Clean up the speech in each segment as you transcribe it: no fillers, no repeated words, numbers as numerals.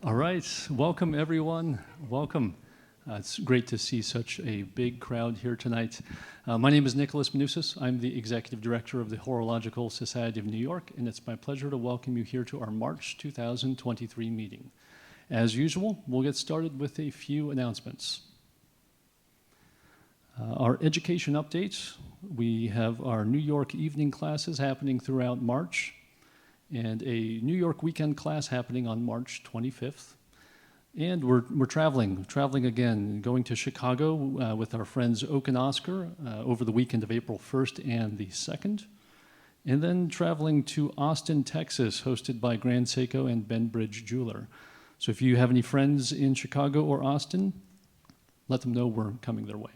All right, welcome everyone. Welcome. It's great to see such a big crowd here tonight. My name is Nicholas Manousis. I'm the Executive Director of the Horological Society of New York, and it's my pleasure to welcome you here to our March 2023 meeting. As usual, we'll get started with a few announcements. Our education updates. We have our New York evening classes happening throughout March, and a New York weekend class happening on March 25th. And we're traveling again, going to Chicago with our friends Oak and Oscar over the weekend of April 1st and the 2nd. And then traveling to Austin, Texas, hosted by Grand Seiko and Benbridge Jeweler. So if you have any friends in Chicago or Austin, let them know we're coming their way.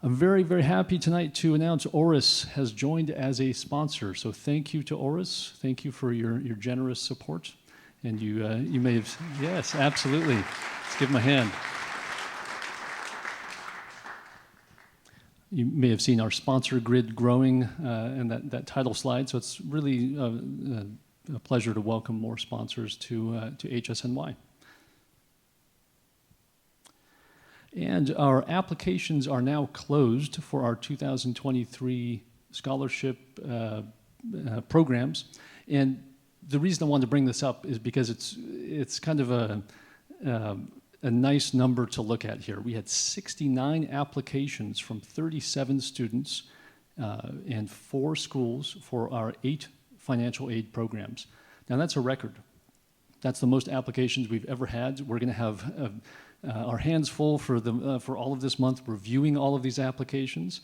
I'm very, very happy tonight to announce Oris has joined as a sponsor. So thank you to Oris. Thank you for your generous support. And you may have, yes, absolutely. Let's give them a hand. You may have seen our sponsor grid growing and that title slide. So it's really a pleasure to welcome more sponsors to HSNY. And our applications are now closed for our 2023 scholarship programs. And the reason I wanted to bring this up is because it's kind of a nice number to look at here. We had 69 applications from 37 students and 4 schools for our 8 financial aid programs. Now that's a record. That's the most applications we've ever had. We're going to have our hands full for all of this month reviewing all of these applications,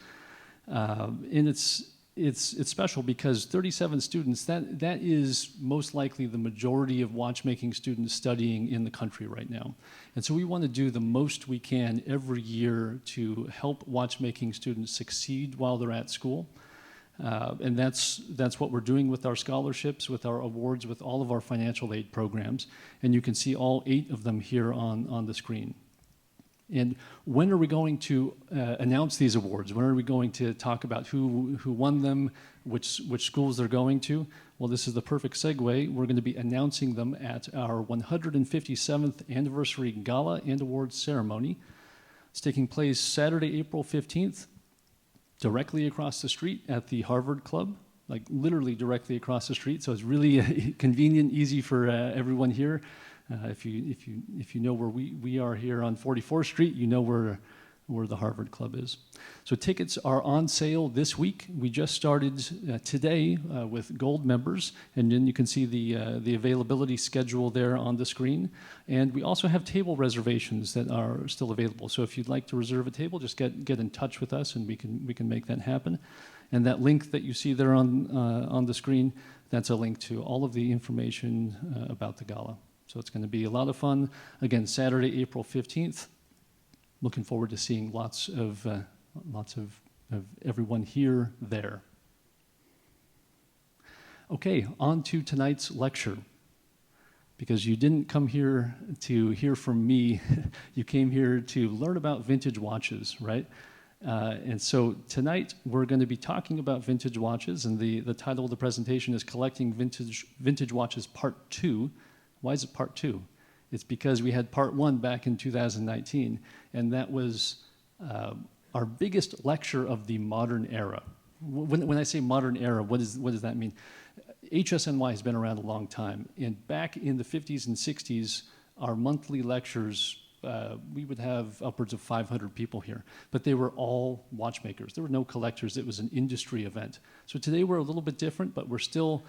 and it's special because 37 students, that is most likely the majority of watchmaking students studying in the country right now. And so we want to do the most we can every year to help watchmaking students succeed while they're at school. And that's what we're doing with our scholarships, with our awards, with all of our financial aid programs. And you can see all 8 of them here on the screen. And when are we going to announce these awards? When are we going to talk about who won them, which schools they're going to? Well, this is the perfect segue. We're going to be announcing them at our 157th anniversary gala and awards ceremony. It's taking place Saturday, April 15th. Directly across the street at the Harvard Club, like literally directly across the street. So it's really convenient, easy for everyone here. If you know where we are here on 44th Street, you know where the Harvard Club is. So tickets are on sale this week. We just started today with gold members, and then you can see the availability schedule there on the screen. And we also have table reservations that are still available. So if you'd like to reserve a table, just get in touch with us, and we can make that happen. And that link that you see there on the screen, that's a link to all of the information about the gala. So it's going to be a lot of fun. Again, Saturday, April 15th. Looking forward to seeing lots of everyone here there. Okay, on to tonight's lecture. Because you didn't come here to hear from me, you came here to learn about vintage watches, right? And so tonight we're going to be talking about vintage watches, and the title of the presentation is Collecting Vintage Watches Part 2. Why is it Part 2? It's because we had Part 1 back in 2019, and that was our biggest lecture of the modern era. When I say modern era, what does that mean? HSNY has been around a long time, and back in the 50s and 60s, our monthly lectures, we would have upwards of 500 people here, but they were all watchmakers. There were no collectors. It was an industry event. So today we're a little bit different, but we're still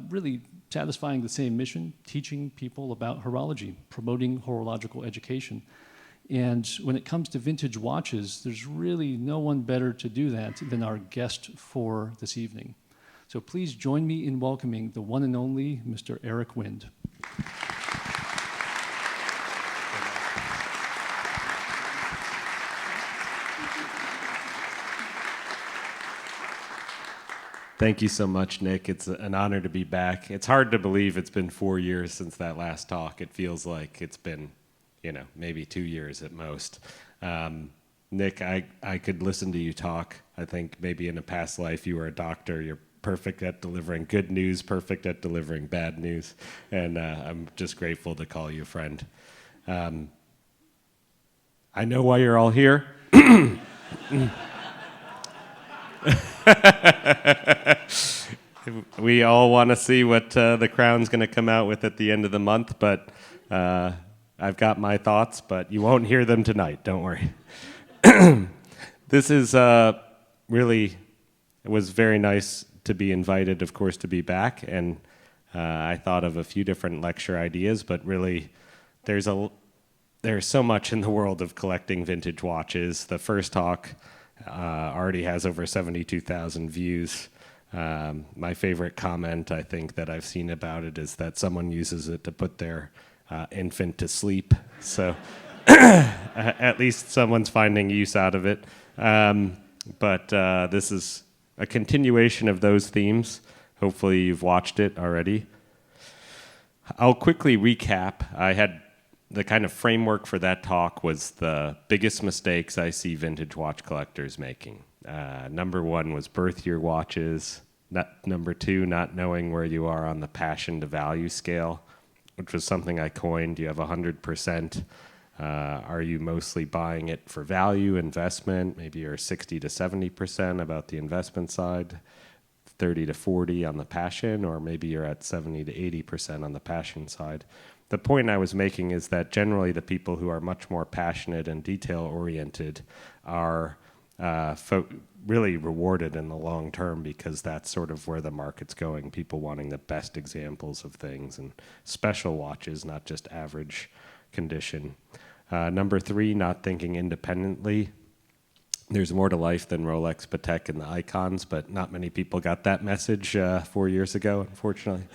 really satisfying the same mission, teaching people about horology, promoting horological education. And when it comes to vintage watches, there's really no one better to do that than our guest for this evening. So please join me in welcoming the one and only Mr. Eric Wind. Thank you so much, Nick. It's an honor to be back. It's hard to believe it's been 4 years since that last talk. It feels like it's been, maybe 2 years at most. Nick, I could listen to you talk. I think maybe in a past life you were a doctor. You're perfect at delivering good news, perfect at delivering bad news, and I'm just grateful to call you a friend. I know why you're all here. We all want to see what the Crown's going to come out with at the end of the month, but I've got my thoughts, but you won't hear them tonight, don't worry. This is really, it was very nice to be invited, of course, to be back, and I thought of a few different lecture ideas, but really there's so much in the world of collecting vintage watches. The first talk already has over 72,000 views. My favorite comment, I think, that I've seen about it is that someone uses it to put their infant to sleep. So at least someone's finding use out of it. But this is a continuation of those themes. Hopefully you've watched it already. I'll quickly recap. I had the kind of framework for that talk was the biggest mistakes I see vintage watch collectors making. Number one was birth year watches. Number two, not knowing where you are on the passion to value scale, which was something I coined. You have 100%. Are you mostly buying it for value, investment? Maybe you're 60 to 70% about the investment side, 30 to 40 on the passion, or maybe you're at 70 to 80% on the passion side. The point I was making is that generally the people who are much more passionate and detail-oriented are really rewarded in the long term because that's sort of where the market's going, people wanting the best examples of things and special watches, not just average condition. Number three, not thinking independently. There's more to life than Rolex, Patek, and the icons, but not many people got that message 4 years ago, unfortunately.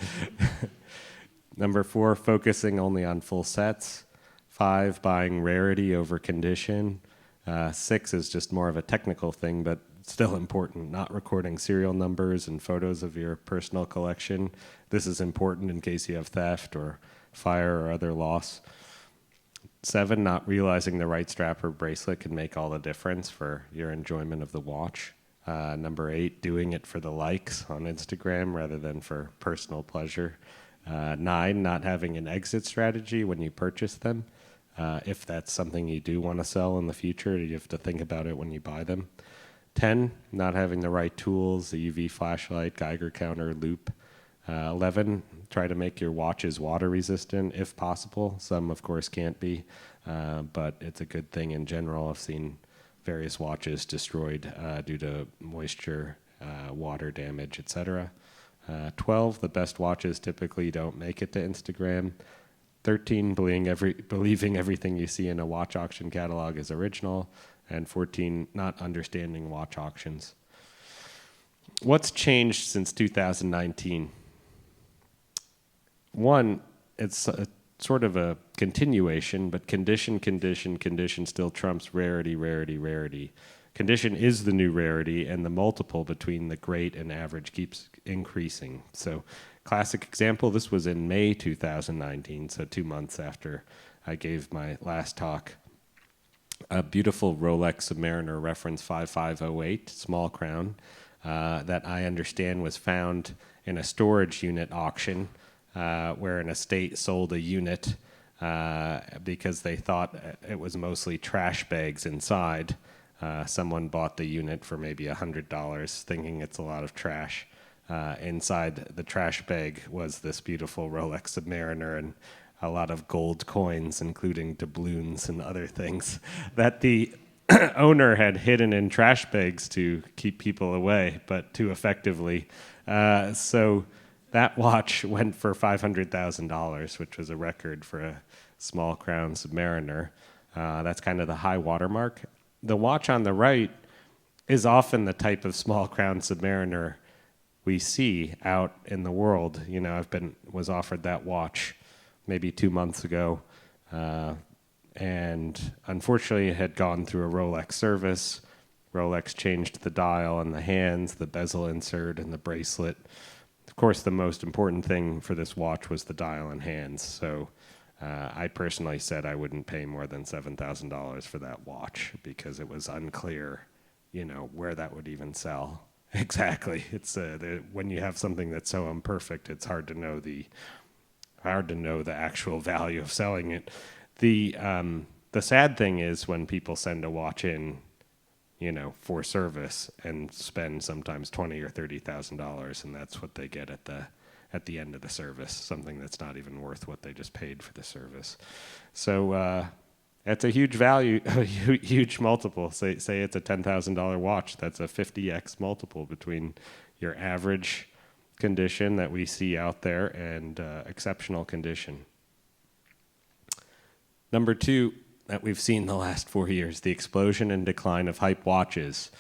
Number four, focusing only on full sets. 5, buying rarity over condition. 6 is just more of a technical thing, but still important, not recording serial numbers and photos of your personal collection. This is important in case you have theft or fire or other loss. 7, not realizing the right strap or bracelet can make all the difference for your enjoyment of the watch. Number 8, doing it for the likes on Instagram rather than for personal pleasure. 9, not having an exit strategy when you purchase them. If that's something you do want to sell in the future, you have to think about it when you buy them. 10, not having the right tools, the UV flashlight, Geiger counter, loop. 11, try to make your watches water resistant if possible. Some, of course, can't be, but it's a good thing in general. I've seen various watches destroyed due to moisture, water damage, etc. 12, the best watches typically don't make it to Instagram. 13, believing everything you see in a watch auction catalog is original. And 14, not understanding watch auctions. What's changed since 2019? One, it's sort of a continuation, but condition still trumps rarity, rarity, rarity. Condition is the new rarity, and the multiple between the great and average keeps increasing. So, classic example, this was in May 2019, so 2 months after I gave my last talk. A beautiful Rolex Submariner reference 5508, small crown, that I understand was found in a storage unit auction where an estate sold a unit because they thought it was mostly trash bags inside. Someone bought the unit for maybe $100, thinking it's a lot of trash. Inside the trash bag was this beautiful Rolex Submariner and a lot of gold coins, including doubloons and other things that the owner had hidden in trash bags to keep people away, but too effectively. So that watch went for $500,000, which was a record for a small crown Submariner. That's kind of the high watermark. The watch on the right is often the type of small crown Submariner we see out in the world. You know, was offered that watch maybe 2 months ago, and unfortunately it had gone through a Rolex service. Rolex changed the dial and the hands, the bezel insert, and the bracelet. Of course, the most important thing for this watch was the dial and hands, so I personally said I wouldn't pay more than $7,000 for that watch because it was unclear, you know, where that would even sell. Exactly. It's when you have something that's so imperfect, it's hard to know the actual value of selling it. The sad thing is when people send a watch in, for service and spend sometimes $20,000 or $30,000, and that's what they get at the end of the service. Something that's not even worth what they just paid for the service. So that's a huge value, a huge multiple. Say it's a $10,000 watch. That's a 50x multiple between your average condition that we see out there and exceptional condition. Number two that we've seen the last 4 years, the explosion and decline of hype watches.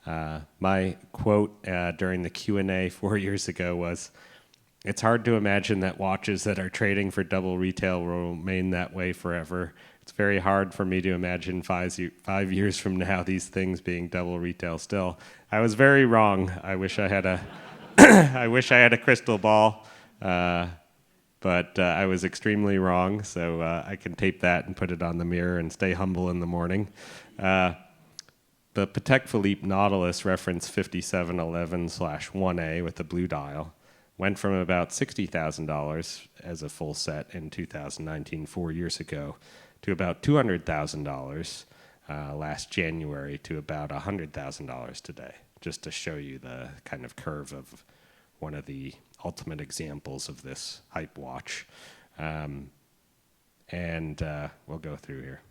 My quote during the Q&A 4 years ago was, "It's hard to imagine that watches that are trading for double retail will remain that way forever. It's very hard for me to imagine 5 years from now these things being double retail still." I was very wrong. I wish I had a I wish I had a crystal ball, but I was extremely wrong. So I can tape that and put it on the mirror and stay humble in the morning. The Patek Philippe Nautilus reference 5711/1A with the blue dial went from about $60,000 as a full set in 2019, 4 years ago, to about $200,000 last January to about $100,000 today, just to show you the kind of curve of one of the ultimate examples of this hype watch. And we'll go through here.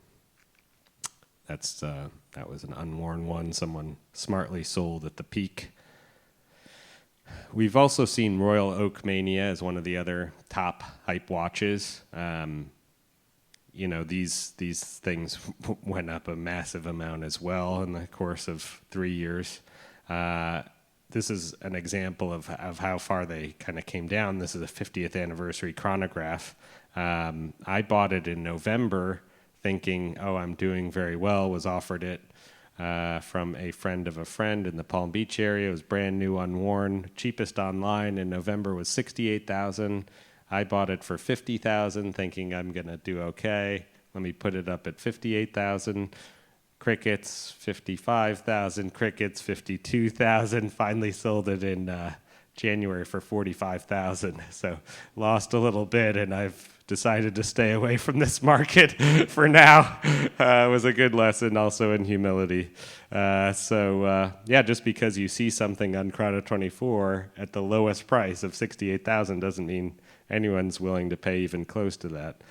That was an unworn one someone smartly sold at the peak. We've also seen Royal Oak Mania as one of the other top hype watches. These things went up a massive amount as well in the course of 3 years. This is an example of how far they kind of came down. This is a 50th anniversary chronograph. I bought it in November thinking, I'm doing very well, was offered it from a friend of a friend in the Palm Beach area. It was brand new, unworn. Cheapest online in November was $68,000. I bought it for $50,000 thinking I'm going to do okay. Let me put it up at $58,000. Crickets, $55,000. Crickets, $52,000. Finally sold it in January for $45,000. So lost a little bit, and I've decided to stay away from this market for now. It was a good lesson also in humility. Just because you see something on Chrono24 at the lowest price of $68,000 doesn't mean anyone's willing to pay even close to that.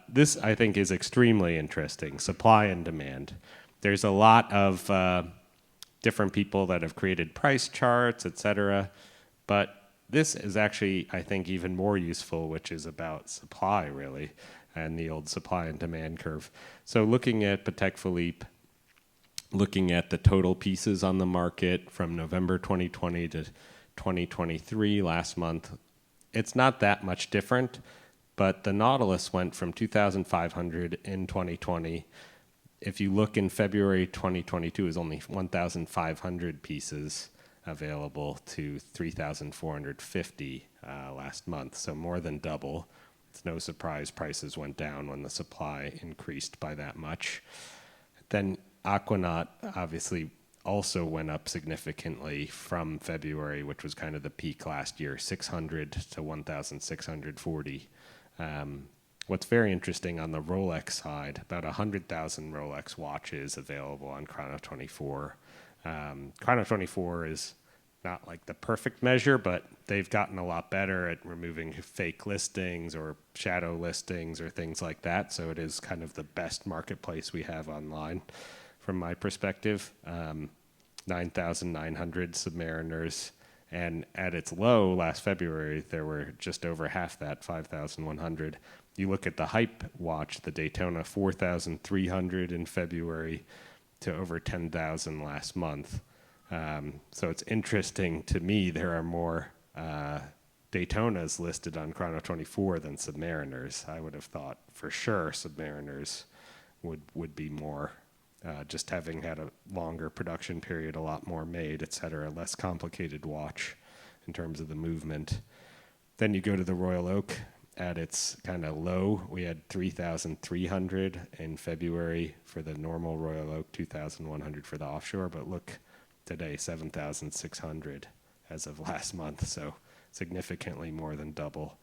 This, I think, is extremely interesting, supply and demand. There's a lot of different people that have created price charts, etc. But this is actually, I think, even more useful, which is about supply, really, and the old supply and demand curve. So looking at Patek Philippe, looking at the total pieces on the market from November 2020 to 2023 last month, it's not that much different, but the Nautilus went from 2,500 in 2020. If you look in February 2022, it was only 1,500 pieces available to 3,450 last month, so more than double. It's no surprise prices went down when the supply increased by that much. Then Aquanaut obviously also went up significantly from February, which was kind of the peak last year, 600 to 1,640. What's very interesting on the Rolex side, about 100,000 Rolex watches available on Chrono24. Chrono24 is not like the perfect measure, but they've gotten a lot better at removing fake listings or shadow listings or things like that. So it is kind of the best marketplace we have online from my perspective. 9,900 Submariners. And at its low last February, there were just over half that, 5,100. You look at the hype watch, the Daytona, 4,300 in February to over 10,000 last month. So it's interesting to me there are more Daytonas listed on Chrono24 than Submariners. I would have thought for sure Submariners would be more, just having had a longer production period, a lot more made, et cetera, less complicated watch in terms of the movement. Then you go to the Royal Oak. At its kind of low, we had 3,300 in February for the normal Royal Oak, 2,100 for the offshore, but look today, 7,600 as of last month, so significantly more than double.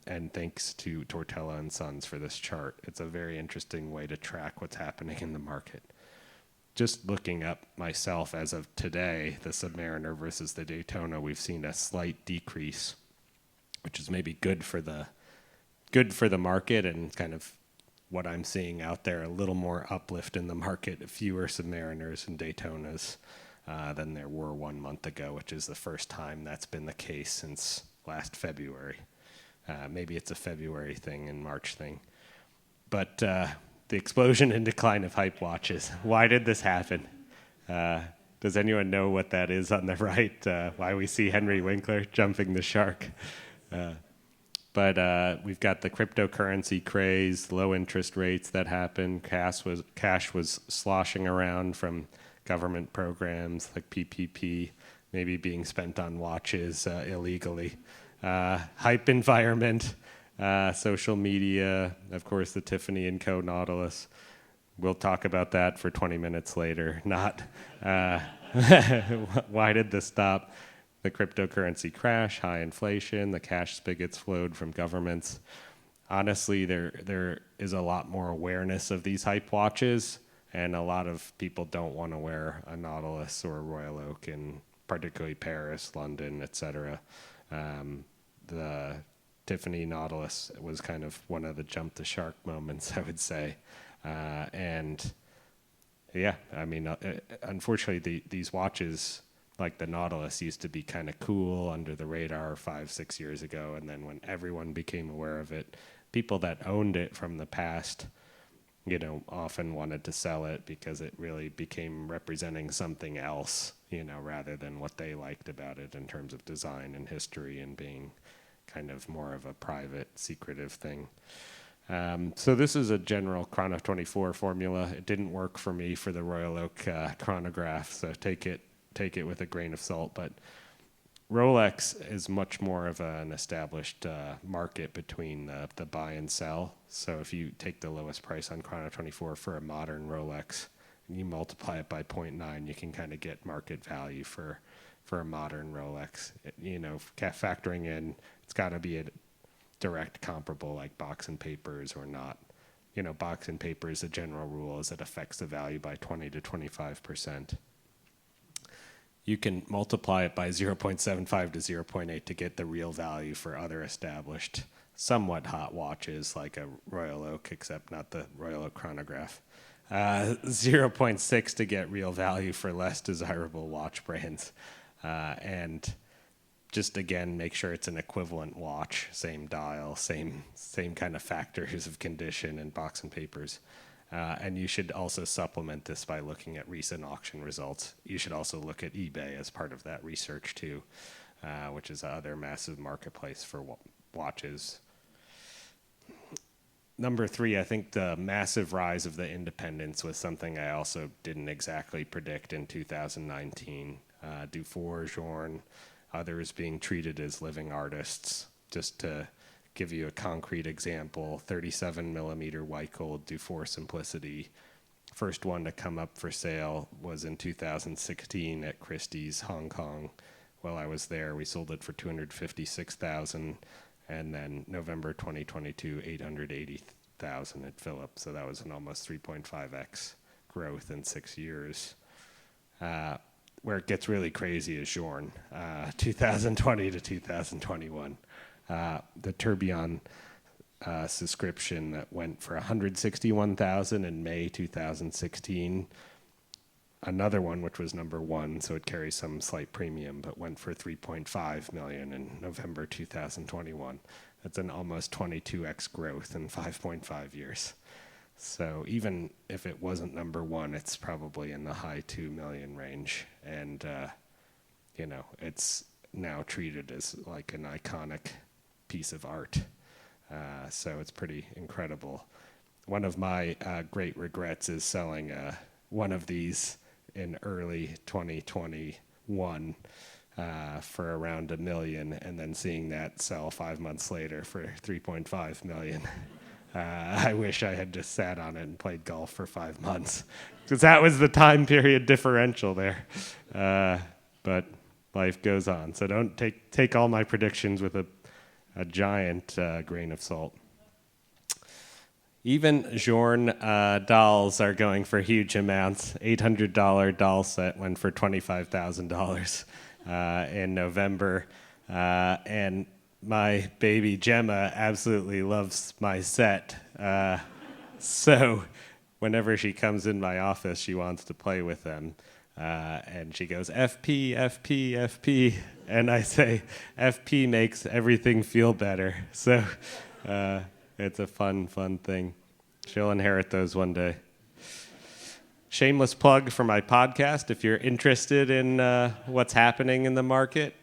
And thanks to Tortella and Sons for this chart. It's a very interesting way to track what's happening in the market. Just looking up myself as of today, the Submariner versus the Daytona, we've seen a slight decrease, which is maybe good for the market and kind of what I'm seeing out there, a little more uplift in the market, fewer Submariners and Daytonas than there were 1 month ago, which is the first time that's been the case since last February. Maybe it's a February thing and March thing. But the explosion and decline of hype watches. Why did this happen? Does anyone know what that is on the right? Why we see Henry Winkler jumping the shark? But we've got the cryptocurrency craze, low interest rates that happened. Cash was sloshing around from government programs like PPP, maybe being spent on watches illegally. Hype environment, social media, of course, the Tiffany & Co. Nautilus. We'll talk about that for 20 minutes later. Not why did this stop? The cryptocurrency crash, high inflation, the cash spigots flowed from governments. Honestly, there is a lot more awareness of these hype watches, and a lot of people don't want to wear a Nautilus or a Royal Oak in particularly Paris, London, etc. The Tiffany Nautilus was kind of one of the jump the shark moments, I would say. And yeah, I mean, unfortunately, these watches, like the Nautilus, used to be kind of cool under the radar 5-6 years ago. And then when everyone became aware of it, people that owned it from the past, often wanted to sell it because it really became representing something else, rather than what they liked about it in terms of design and history and being kind of more of a private, secretive thing. So this is a general Chrono 24 formula. It didn't work for me for the Royal Oak chronograph, so take it with a grain of salt. But Rolex is much more of an established market between the buy and sell. So if you take the lowest price on Chrono 24 for a modern Rolex, and you multiply it by 0.9, you can kind of get market value for a modern Rolex. Factoring in, it's got to be a direct comparable like Box and Papers or not. Box and Papers, the general rule is it affects the value by 20 to 25%. You can multiply it by 0.75 to 0.8 to get the real value for other established, somewhat hot watches like a Royal Oak, except not the Royal Oak chronograph. 0.6 to get real value for less desirable watch brands. And just again, make sure it's an equivalent watch, same dial, same kind of factors of condition and Box and Papers. And you should also supplement this by looking at recent auction results. You should also look at eBay as part of that research too, which is another massive marketplace for watches. Number 3, I think the massive rise of the independents was something I also didn't exactly predict in 2019. Dufour, Journe, others being treated as living artists. Just to give you a concrete example, 37 millimeter white gold Dufour Simplicity. First one to come up for sale was in 2016 at Christie's, Hong Kong. While I was there, we sold it for $256,000, and then November 2022, $880,000 at Phillips. So that was an almost 3.5x growth in 6 years. Where it gets really crazy is Journe, 2020 to 2021. The Tourbillon subscription that went for $161,000 in May 2016. Another one, which was number 1, so it carries some slight premium, but went for $3.5 million in November 2021. That's an almost 22x growth in 5.5 years. So even if it wasn't number 1, it's probably in the high 2 million range. And, it's now treated as like an iconic piece of art. So it's pretty incredible. One of my great regrets is selling one of these in early 2021 for around $1 million, and then seeing that sell 5 months later for $3.5 million. I wish I had just sat on it and played golf for 5 months, because that was the time period differential there. but life goes on. So don't take all my predictions with a giant grain of salt. Even Journe dolls are going for huge amounts. $800 doll set went for $25,000 in November. And my baby Gemma absolutely loves my set. So whenever she comes in my office, she wants to play with them. And she goes, FP, FP, FP. And I say, FP makes everything feel better. So it's a fun thing. She'll inherit those one day. Shameless plug for my podcast. If you're interested in what's happening in the market,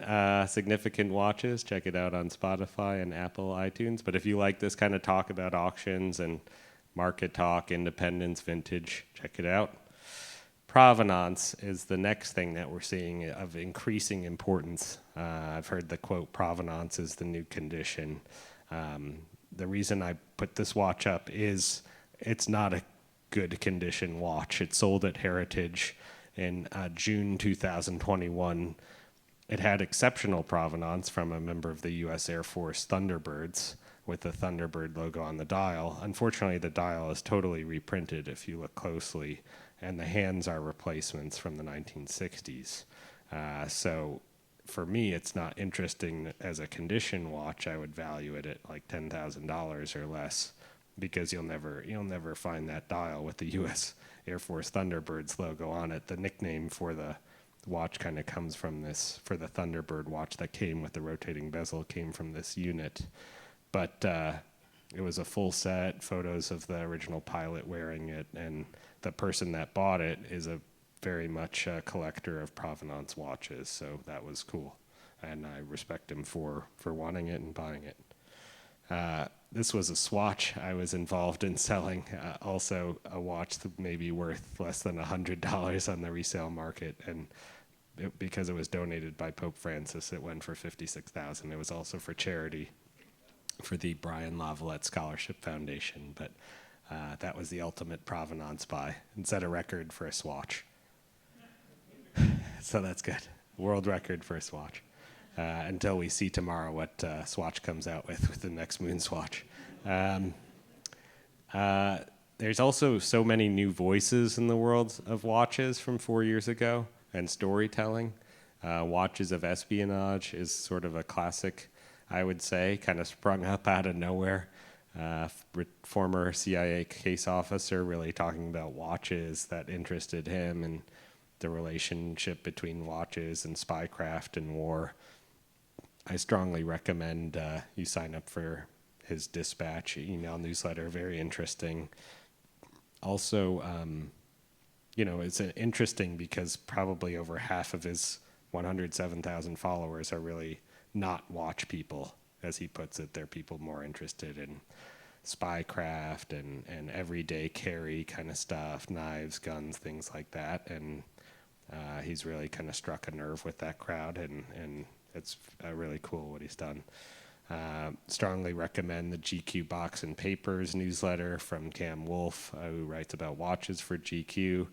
Significant Watches, check it out on Spotify and Apple iTunes. But if you like this kind of talk about auctions and market talk, independence, vintage, check it out. Provenance is the next thing that we're seeing of increasing importance. I've heard the quote, provenance is the new condition. The reason I put this watch up is it's not a good condition watch. It sold at Heritage in June 2021. It had exceptional provenance from a member of the U.S. Air Force Thunderbirds with the Thunderbird logo on the dial. Unfortunately, the dial is totally reprinted if you look closely, and the hands are replacements from the 1960s. So for me, it's not interesting as a condition watch. I would value it at like $10,000 or less, because you'll never find that dial with the U.S. Air Force Thunderbirds logo on it. The nickname for the watch kind of comes from this, for the Thunderbird watch that came with the rotating bezel, came from this unit. But it was a full set, photos of the original pilot wearing it, and the person that bought it is a very much a collector of provenance watches, so that was cool. And I respect him for wanting it and buying it. This was a swatch I was involved in selling, also a watch that may be worth less than $100 on the resale market, and because it was donated by Pope Francis, it went for $56,000. It was also for charity for the Brian Lavalette Scholarship Foundation, but that was the ultimate provenance buy and set a record for a swatch. So that's good. World record for a swatch. Until we see tomorrow what Swatch comes out with the next Moon Swatch. There's also so many new voices in the world of watches from 4 years ago and storytelling. Watches of Espionage is sort of a classic, I would say, kind of sprung up out of nowhere. Former CIA case officer really talking about watches that interested him and the relationship between watches and spycraft and war. I strongly recommend you sign up for his Dispatch email newsletter. Very interesting. Also, it's interesting because probably over half of his 107,000 followers are really not watch people, as he puts it. They're people more interested in spycraft and everyday carry kind of stuff, knives, guns, things like that. And he's really kind of struck a nerve with that crowd, and it's really cool what he's done. Strongly recommend the GQ Box and Papers newsletter from Cam Wolfe, who writes about watches for GQ,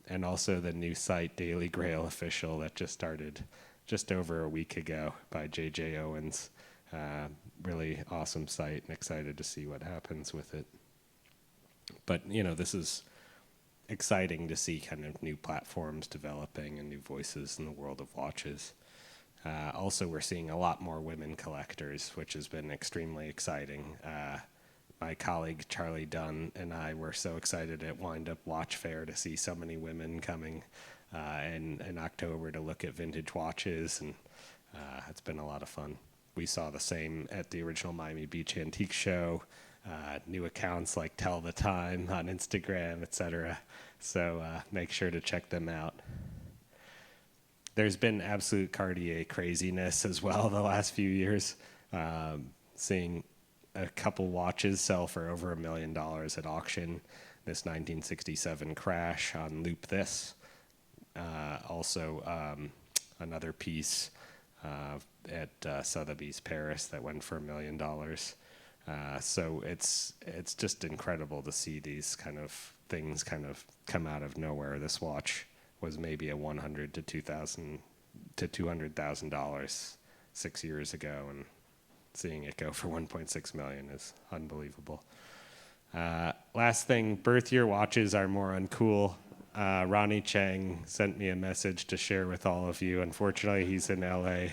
and also the new site Daily Grail Official that just started just over a week ago by J.J. Owens. Really awesome site, and excited to see what happens with it. But, this is exciting to see kind of new platforms developing and new voices in the world of watches. Also, we're seeing a lot more women collectors, which has been extremely exciting. My colleague Charlie Dunn and I were so excited at Wind Up Watch Fair to see so many women coming in October to look at vintage watches, and it's been a lot of fun. We saw the same at the original Miami Beach Antique Show, new accounts like Tell the Time on Instagram, etc. So make sure to check them out. There's been absolute Cartier craziness as well the last few years. Seeing a couple watches sell for over $1 million at auction. This 1967 Crash on Loop This. Also, another piece at Sotheby's Paris that went for $1 million. So it's just incredible to see these kind of things kind of come out of nowhere. This watch was maybe a $100 to $200,000 6 years ago, and seeing it go for 1.6 million is unbelievable. Last thing, birth year watches are more uncool. Ronnie Chang sent me a message to share with all of you. Unfortunately, he's in LA.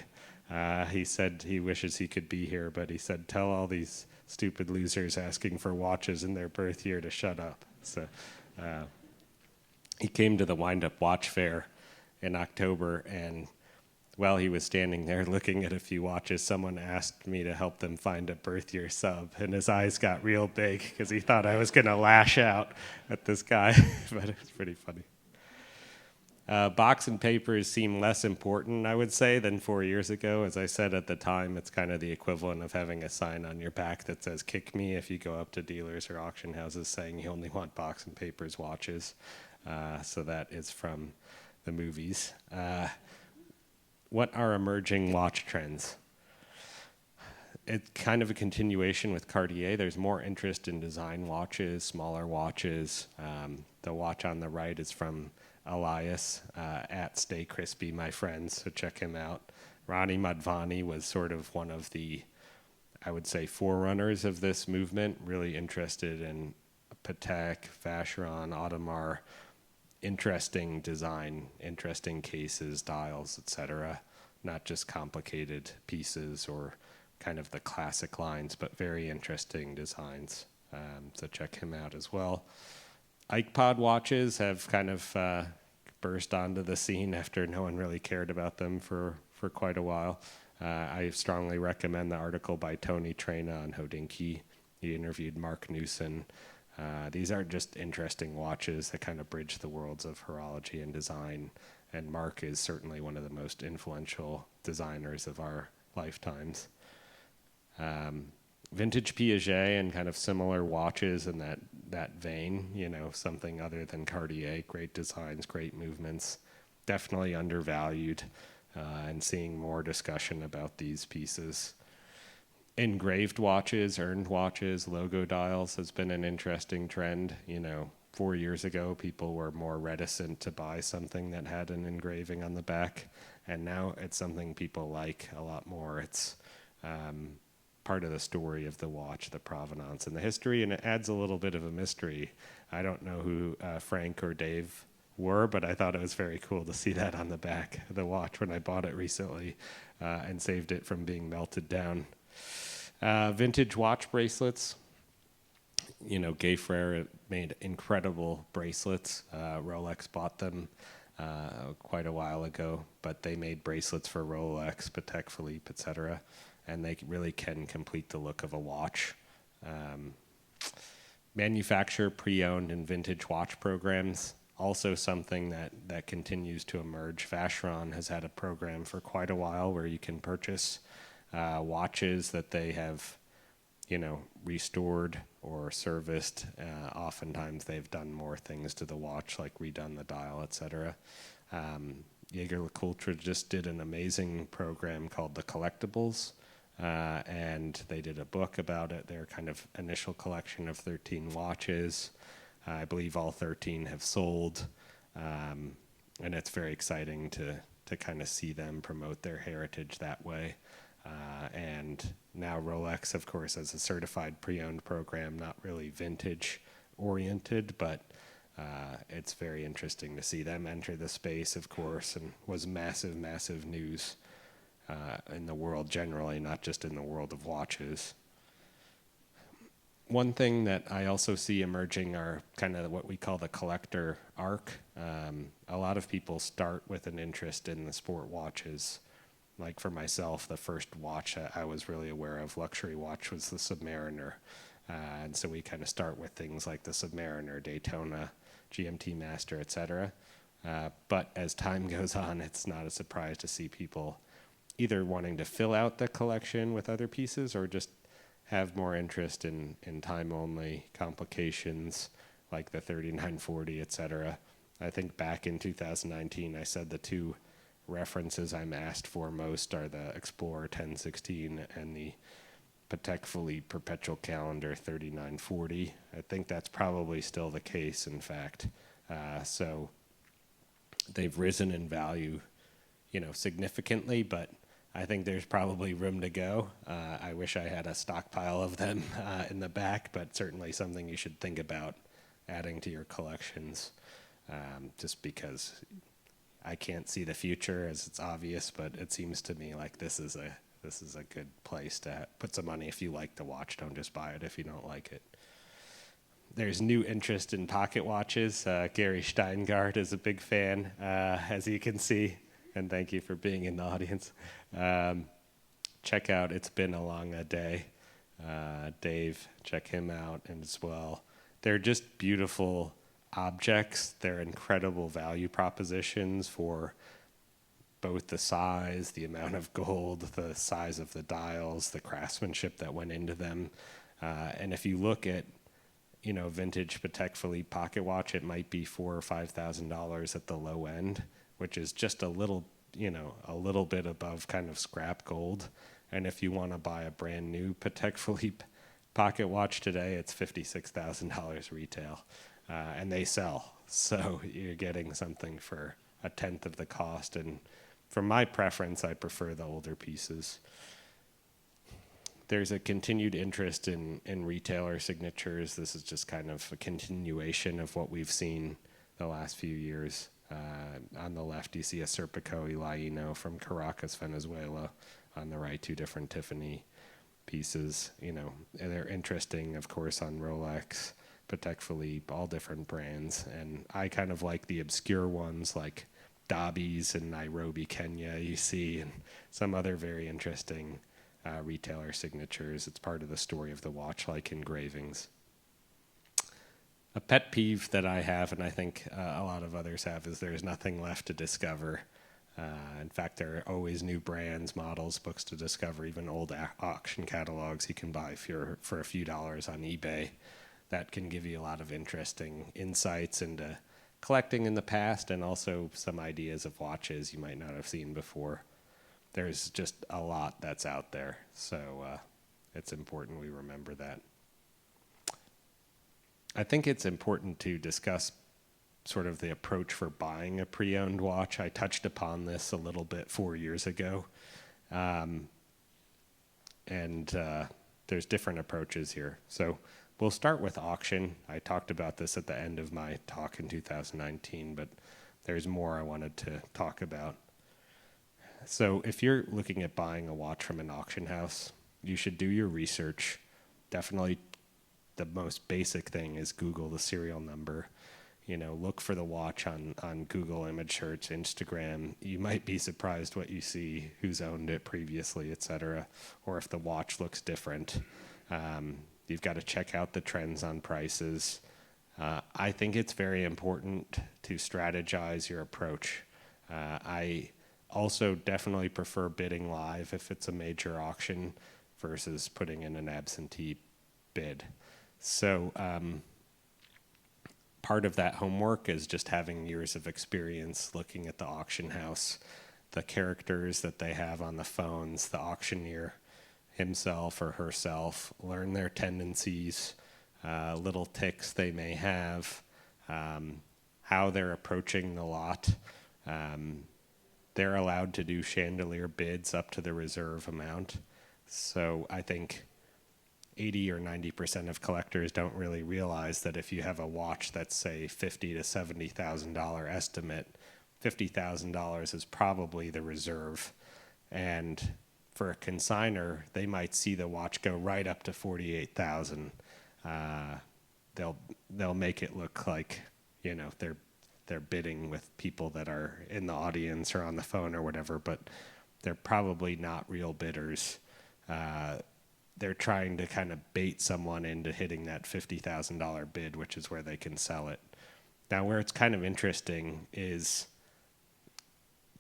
He said he wishes he could be here, but he said, tell all these stupid losers asking for watches in their birth year to shut up. So he came to the Wind Up Watch Fair in October, and while he was standing there looking at a few watches, someone asked me to help them find a birth year sub, and his eyes got real big because he thought I was going to lash out at this guy, but it's pretty funny. Box and papers seem less important, I would say, than 4 years ago. As I said at the time, it's kind of the equivalent of having a sign on your back that says, kick me, if you go up to dealers or auction houses saying you only want box and papers watches. So that is from the movies. What are emerging watch trends? It's kind of a continuation with Cartier. There's more interest in design watches, smaller watches. The watch on the right is from Elias at Stay Crispy, my friends, so check him out. Ronnie Madhvani was sort of one of the, I would say, forerunners of this movement, really interested in Patek, Vacheron, Audemars, interesting design, interesting cases, dials, etc. Not just complicated pieces or kind of the classic lines, but very interesting designs. So check him out as well. IkePod watches have kind of burst onto the scene after no one really cared about them for quite a while. I strongly recommend the article by Tony Trena on Hodinkee. He interviewed Mark Newson. These are just interesting watches that kind of bridge the worlds of horology and design. And Mark is certainly one of the most influential designers of our lifetimes. Vintage Piaget and kind of similar watches in that vein, you know, something other than Cartier. Great designs, great movements, definitely undervalued, and seeing more discussion about these pieces. Engraved watches, earned watches, logo dials has been an interesting trend. You know, 4 years ago, people were more reticent to buy something that had an engraving on the back, and now it's something people like a lot more. It's part of the story of the watch, the provenance and the history, and it adds a little bit of a mystery. I don't know who Frank or Dave were, but I thought it was very cool to see that on the back of the watch when I bought it recently and saved it from being melted down. Vintage watch bracelets. You know, Gay Frere made incredible bracelets. Rolex bought them quite a while ago, but they made bracelets for Rolex, Patek Philippe, etc., and they really can complete the look of a watch. Manufacture pre-owned and vintage watch programs, also something that continues to emerge. Vacheron has had a program for quite a while where you can purchase watches that they have, you know, restored or serviced. Oftentimes they've done more things to the watch, like redone the dial, etc. Jaeger-LeCoultre just did an amazing program called The Collectibles, and they did a book about it, their kind of initial collection of 13 watches. I believe all 13 have sold, and it's very exciting to kind of see them promote their heritage that way. And now Rolex, of course, has a certified pre-owned program, not really vintage oriented, but it's very interesting to see them enter the space, of course, and was massive, massive news in the world generally, not just in the world of watches. One thing that I also see emerging are kind of what we call the collector arc. A lot of people start with an interest in the sport watches. Like for myself, the first watch I was really aware of, luxury watch, was the Submariner. And so we kind of start with things like the Submariner, Daytona, GMT Master, etc. But as time goes on, it's not a surprise to see people either wanting to fill out the collection with other pieces or just have more interest in time-only complications like the 3940, etc. I think back in 2019, I said the two references I'm asked for most are the Explorer 1016 and the Patek Philippe Perpetual Calendar 3940. I think that's probably still the case, in fact. So they've risen in value, significantly, but I think there's probably room to go. I wish I had a stockpile of them in the back, but certainly something you should think about adding to your collections, just because I can't see the future as it's obvious, but it seems to me like this is a good place to put some money if you like the watch. Don't just buy it if you don't like it. There's new interest in pocket watches. Gary Steingart is a big fan, as you can see, and thank you for being in the audience. Check out It's Been a Long Day. Dave, check him out as well. They're just beautiful objects. They're incredible value propositions for both the size, the amount of gold, the size of the dials, the craftsmanship that went into them. And if you look at vintage Patek Philippe pocket watch, it might be $4,000 or $5,000 at the low end, which is just a little bit above kind of scrap gold. And if you want to buy a brand new Patek Philippe pocket watch today, it's $56,000 retail, and they sell. So you're getting something for a tenth of the cost. And for my preference, I prefer the older pieces. There's a continued interest in retailer signatures. This is just kind of a continuation of what we've seen the last few years. On the left, you see a Serpico Ilaino from Caracas, Venezuela. On the right, two different Tiffany pieces. And they're interesting, of course, on Rolex, Patek Philippe, all different brands. And I kind of like the obscure ones like Dobbies in Nairobi, Kenya, you see, and some other very interesting retailer signatures. It's part of the story of the watch, like engravings. A pet peeve that I have, and I think a lot of others have, is there's nothing left to discover. In fact, there are always new brands, models, books to discover, even old auction catalogs you can buy for a few dollars on eBay. That can give you a lot of interesting insights into collecting in the past, and also some ideas of watches you might not have seen before. There's just a lot that's out there, so it's important we remember that. I think it's important to discuss sort of the approach for buying a pre-owned watch. I touched upon this a little bit 4 years ago, and there's different approaches here. So we'll start with auction. I talked about this at the end of my talk in 2019, but there's more I wanted to talk about. So if you're looking at buying a watch from an auction house, you should do your research. Definitely the most basic thing is Google the serial number. Look for the watch on Google image search, Instagram. You might be surprised what you see, who's owned it previously, etc., or if the watch looks different. You've got to check out the trends on prices. I think it's very important to strategize your approach. I also definitely prefer bidding live if it's a major auction versus putting in an absentee bid. So part of that homework is just having years of experience looking at the auction house, the characters that they have on the phones, the auctioneer himself or herself, learn their tendencies, little ticks they may have, how they're approaching the lot. They're allowed to do chandelier bids up to the reserve amount. So I think 80 or 90% of collectors don't really realize that if you have a watch that's, say, $50,000 to $70,000 estimate, $50,000 is probably the reserve. And for a consignor, they might see the watch go right up to $48,000. They'll make it look like they're bidding with people that are in the audience or on the phone or whatever, but they're probably not real bidders. They're trying to kind of bait someone into hitting that $50,000 bid, which is where they can sell it. Now, where it's kind of interesting is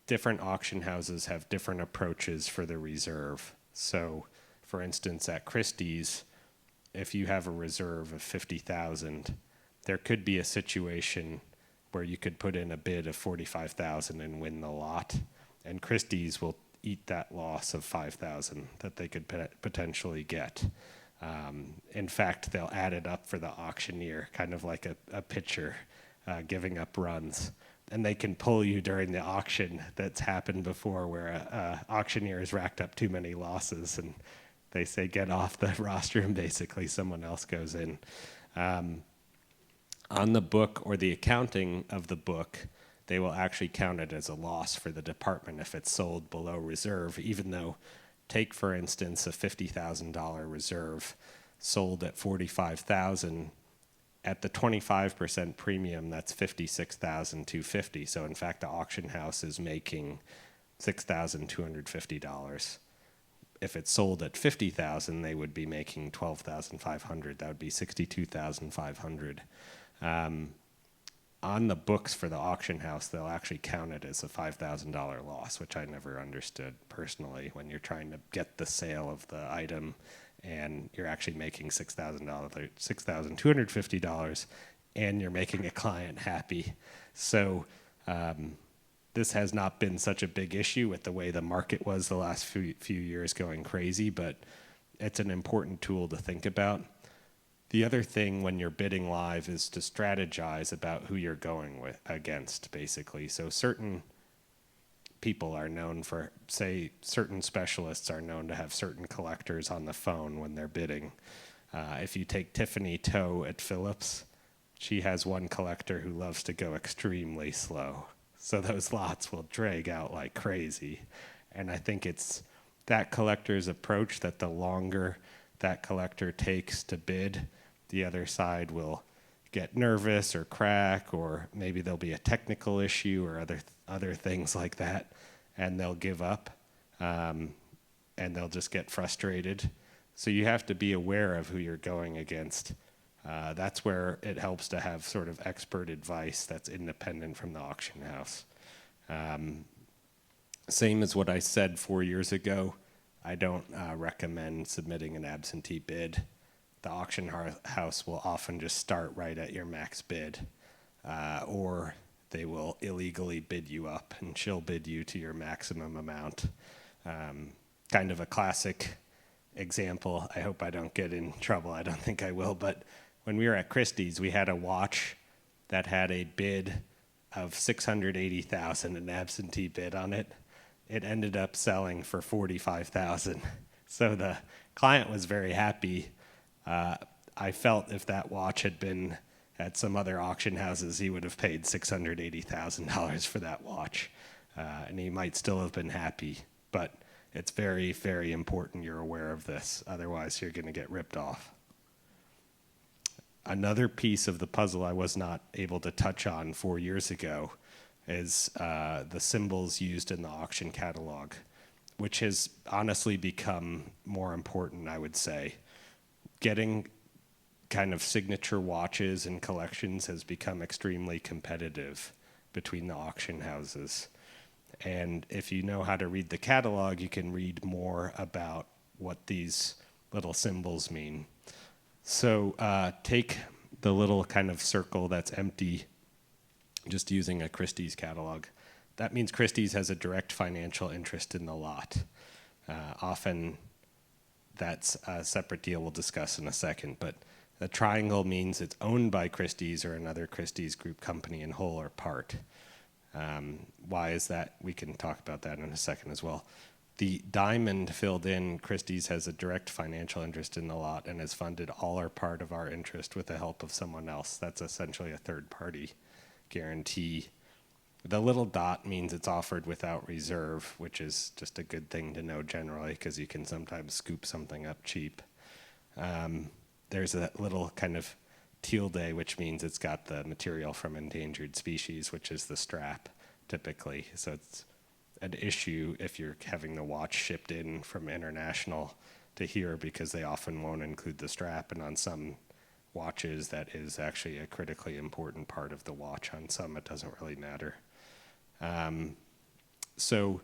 different auction houses have different approaches for the reserve. So, for instance, at Christie's, if you have a reserve of $50,000, there could be a situation where you could put in a bid of $45,000 and win the lot, and Christie's will eat that loss of $5,000 that they could potentially get. In fact, they'll add it up for the auctioneer, kind of like a pitcher giving up runs. and they can pull you during the auction. That's happened before where a auctioneer has racked up too many losses and they say get off the roster and basically someone else goes in. On the book or the accounting of the book, they will actually count it as a loss for the department if it's sold below reserve, even though, take for instance, a $50,000 reserve sold at $45,000 at the 25% premium, that's $56,250. So in fact, the auction house is making $6,250. If it's sold at $50,000, they would be making $12,500. That would be $62,500. On the books for the auction house, they'll actually count it as a $5,000 loss, which I never understood personally. When you're trying to get the sale of the item and you're actually making $6,250, and you're making a client happy. So this has not been such a big issue with the way the market was the last few years going crazy, but it's an important tool to think about. The other thing when you're bidding live is to strategize about who you're going against, basically. So certain people are known for, say, certain specialists are known to have certain collectors on the phone when they're bidding. If you take Tiffany Toe at Phillips, she has one collector who loves to go extremely slow. So those lots will drag out like crazy. And I think it's that collector's approach that the longer that collector takes to bid, the other side will get nervous or crack, or maybe there'll be a technical issue or other things like that, and they'll give up, and they'll just get frustrated. So you have to be aware of who you're going against. That's where it helps to have sort of expert advice that's independent from the auction house. Same as what I said 4 years ago, I don't recommend submitting an absentee bid. The auction house will often just start right at your max bid, or they will illegally bid you up and she'll bid you to your maximum amount. Kind of a classic example. I hope I don't get in trouble. I don't think I will, but when we were at Christie's, we had a watch that had a bid of $680,000, an absentee bid on it. It ended up selling for $45,000. So the client was very happy. I felt if that watch had been at some other auction houses, he would have paid $680,000 for that watch, and he might still have been happy. But it's very, very important you're aware of this. Otherwise, you're going to get ripped off. Another piece of the puzzle I was not able to touch on 4 years ago is the symbols used in the auction catalog, which has honestly become more important, I would say. Getting kind of signature watches and collections has become extremely competitive between the auction houses. And if you know how to read the catalog, you can read more about what these little symbols mean. So take the little kind of circle that's empty, just using a Christie's catalog. That means Christie's has a direct financial interest in the lot. Often that's a separate deal we'll discuss in a second, but the triangle means it's owned by Christie's or another Christie's group company in whole or part. Why is that? We can talk about that in a second as well. The diamond filled in, Christie's has a direct financial interest in the lot and has funded all or part of our interest with the help of someone else. That's essentially a third-party guarantee. The little dot means it's offered without reserve, which is just a good thing to know generally because you can sometimes scoop something up cheap. There's a little kind of tilde, which means it's got the material from endangered species, which is the strap typically. So it's an issue if you're having the watch shipped in from international to here because they often won't include the strap, and on some watches that is actually a critically important part of the watch. On some it doesn't really matter. So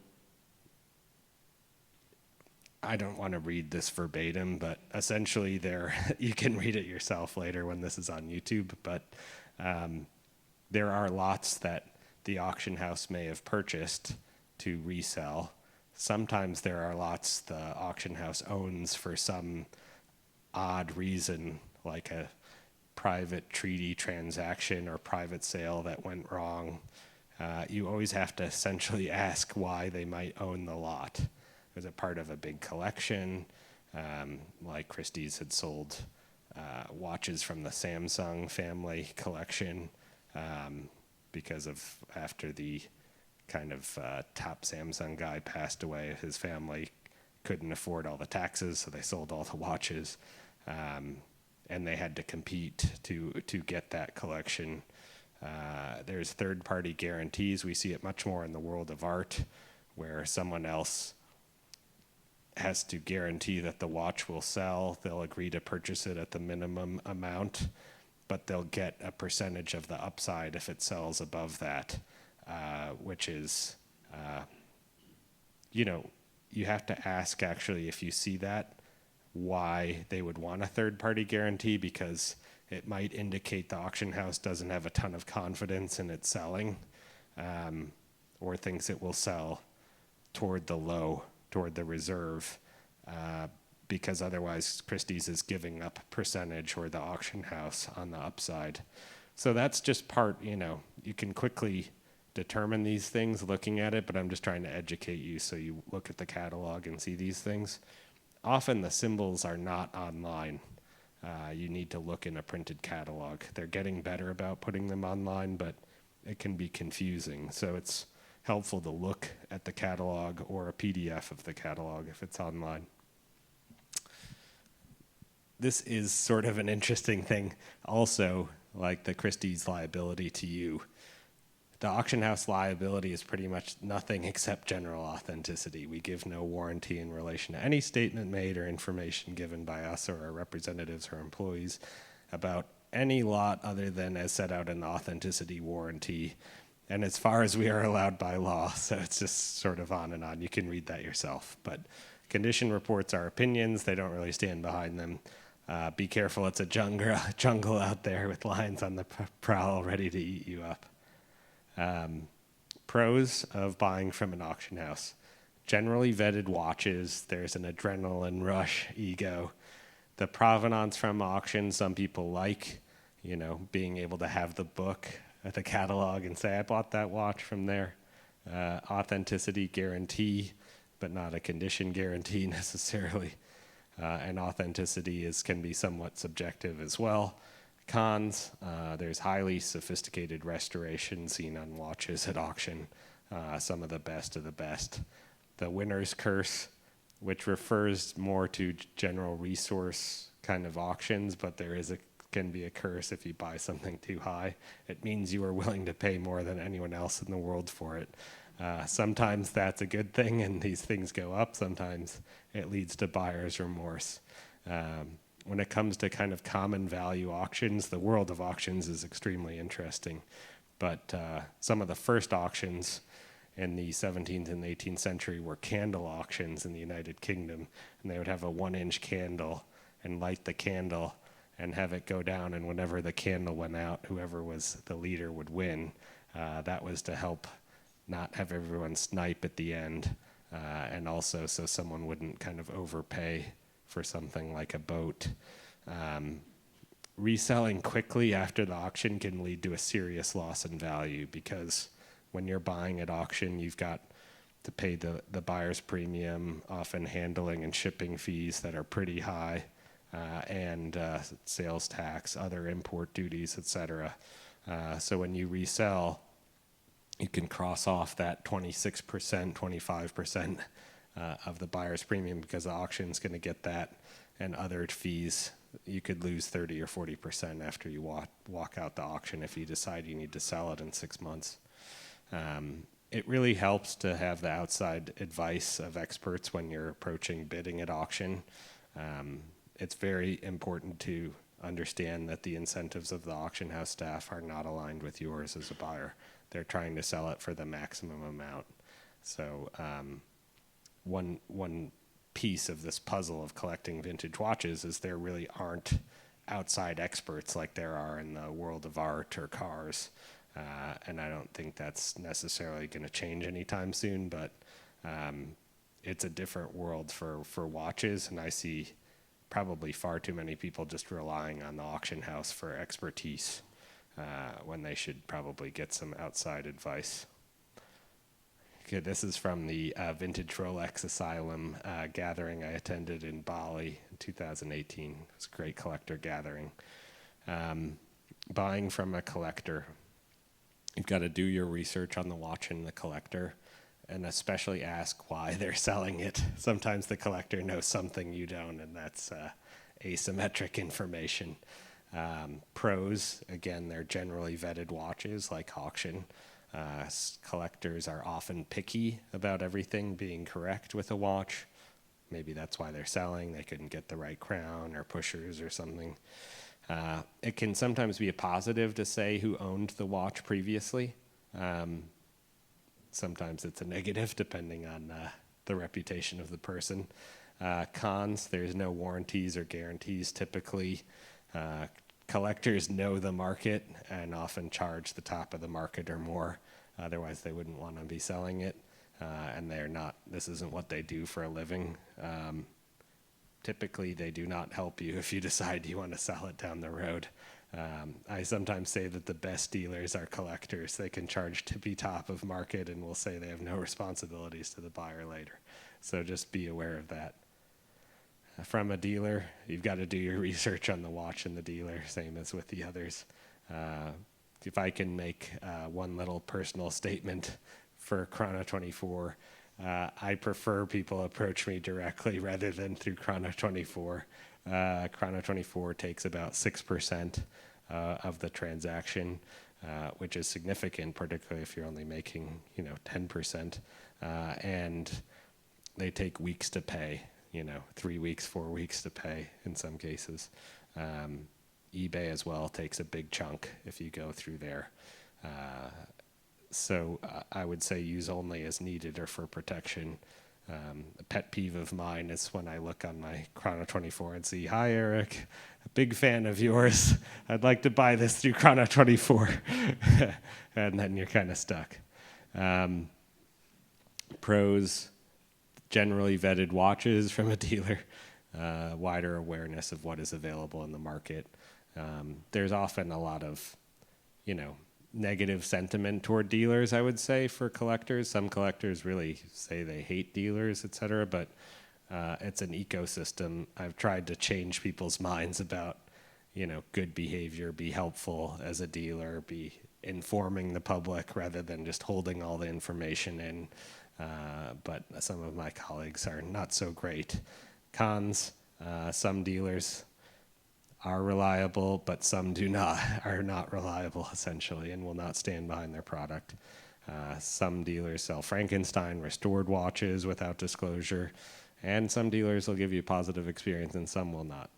I don't want to read this verbatim, but essentially you can read it yourself later when this is on YouTube, but there are lots that the auction house may have purchased to resell. Sometimes there are lots the auction house owns for some odd reason, like a private treaty transaction or private sale that went wrong. you always have to essentially ask why they might own the lot. Was it part of a big collection? Like Christie's had sold watches from the Samsung family collection because of after the kind of top Samsung guy passed away, his family couldn't afford all the taxes, so they sold all the watches, and they had to compete to get that collection. There's third-party guarantees. We see it much more in the world of art, where someone else has to guarantee that the watch will sell. They'll agree to purchase it at the minimum amount, but they'll get a percentage of the upside if it sells above that, which is, you have to ask actually if you see that, why they would want a third-party guarantee, because it might indicate the auction house doesn't have a ton of confidence in it selling, or thinks it will sell toward the reserve, because otherwise Christie's is giving up percentage or the auction house on the upside. So that's just part, you can quickly determine these things looking at it, but I'm just trying to educate you so you look at the catalog and see these things. Often the symbols are not online. You need to look in a printed catalog. They're getting better about putting them online, but it can be confusing. So it's helpful to look at the catalog or a PDF of the catalog if it's online. This is sort of an interesting thing also, like the Christie's liability to you. The auction house liability is pretty much nothing except general authenticity. We give no warranty in relation to any statement made or information given by us or our representatives or employees about any lot other than as set out in the authenticity warranty, and as far as we are allowed by law. So it's just sort of on and on. You can read that yourself. But condition reports are opinions. They don't really stand behind them. Be careful. It's a jungle out there with lions on the prowl ready to eat you up. Pros of buying from an auction house. Generally vetted watches. There's an adrenaline rush ego. The provenance from auction, some people like, being able to have the book at the catalog and say, I bought that watch from there. Authenticity guarantee, but not a condition guarantee necessarily. And authenticity can be somewhat subjective as well. Cons, there's highly sophisticated restoration seen on watches at auction, some of the best of the best. The winner's curse, which refers more to general resource kind of auctions, but can be a curse if you buy something too high. It means you are willing to pay more than anyone else in the world for it. Sometimes that's a good thing and these things go up. Sometimes it leads to buyer's remorse. When it comes to kind of common value auctions, the world of auctions is extremely interesting. But some of the first auctions in the 17th and 18th century were candle auctions in the United Kingdom. And they would have a 1-inch candle and light the candle and have it go down. And whenever the candle went out, whoever was the leader would win. That was to help not have everyone snipe at the end. And also so someone wouldn't kind of overpay for something like a boat. Reselling quickly after the auction can lead to a serious loss in value, because when you're buying at auction, you've got to pay the buyer's premium, often handling and shipping fees that are pretty high, and sales tax, other import duties, etc. So when you resell, you can cross off that 26%, 25% of the buyer's premium, because the auction's going to get that, and other fees. You could lose 30 or 40% after you walk out the auction if you decide you need to sell it in 6 months. It really helps to have the outside advice of experts when you're approaching bidding at auction. It's very important to understand that the incentives of the auction house staff are not aligned with yours as a buyer. They're trying to sell it for the maximum amount. So one piece of this puzzle of collecting vintage watches is there really aren't outside experts like there are in the world of art or cars. And I don't think that's necessarily going to change anytime soon, but it's a different world for watches, and I see probably far too many people just relying on the auction house for expertise when they should probably get some outside advice. This is from the Vintage Rolex Asylum gathering I attended in Bali in 2018. It's a great collector gathering. Buying from a collector, you've got to do your research on the watch and the collector, and especially ask why they're selling it. Sometimes the collector knows something you don't, and that's asymmetric information. Pros, again, they're generally vetted watches like auction. Collectors are often picky about everything being correct with a watch. Maybe that's why they're selling. They couldn't get the right crown or pushers or something. It can sometimes be a positive to say who owned the watch previously. Sometimes it's a negative depending on the reputation of the person. Cons, there's no warranties or guarantees typically. Collectors know the market and often charge the top of the market or more. Otherwise, they wouldn't want to be selling it. And they're not, this isn't what they do for a living. Typically, they do not help you if you decide you want to sell it down the road. I sometimes say that the best dealers are collectors. They can charge tippy top of market and will say they have no responsibilities to the buyer later. So just be aware of that. From a dealer, you've got to do your research on the watch and the dealer, same as with the others. If I can make one little personal statement for Chrono 24, I prefer people approach me directly rather than through Chrono 24. Chrono 24 takes about 6% of the transaction, which is significant, particularly if you're only making 10%, and they take weeks to pay. 3 weeks, 4 weeks to pay in some cases. eBay as well takes a big chunk if you go through there. So I would say use only as needed or for protection. A pet peeve of mine is when I look on my Chrono 24 and see, "Hi, Eric, a big fan of yours. I'd like to buy this through Chrono 24." And then you're kind of stuck. Pros, generally vetted watches from a dealer, wider awareness of what is available in the market. There's often a lot of, negative sentiment toward dealers, I would say, for collectors. Some collectors really say they hate dealers, et cetera, but it's an ecosystem. I've tried to change people's minds about, good behavior, be helpful as a dealer, be informing the public rather than just holding all the information in. But some of my colleagues are not so great. Cons, some dealers are reliable, but some are not reliable, essentially, and will not stand behind their product. Some dealers sell Frankenstein restored watches without disclosure, and some dealers will give you a positive experience, and some will not.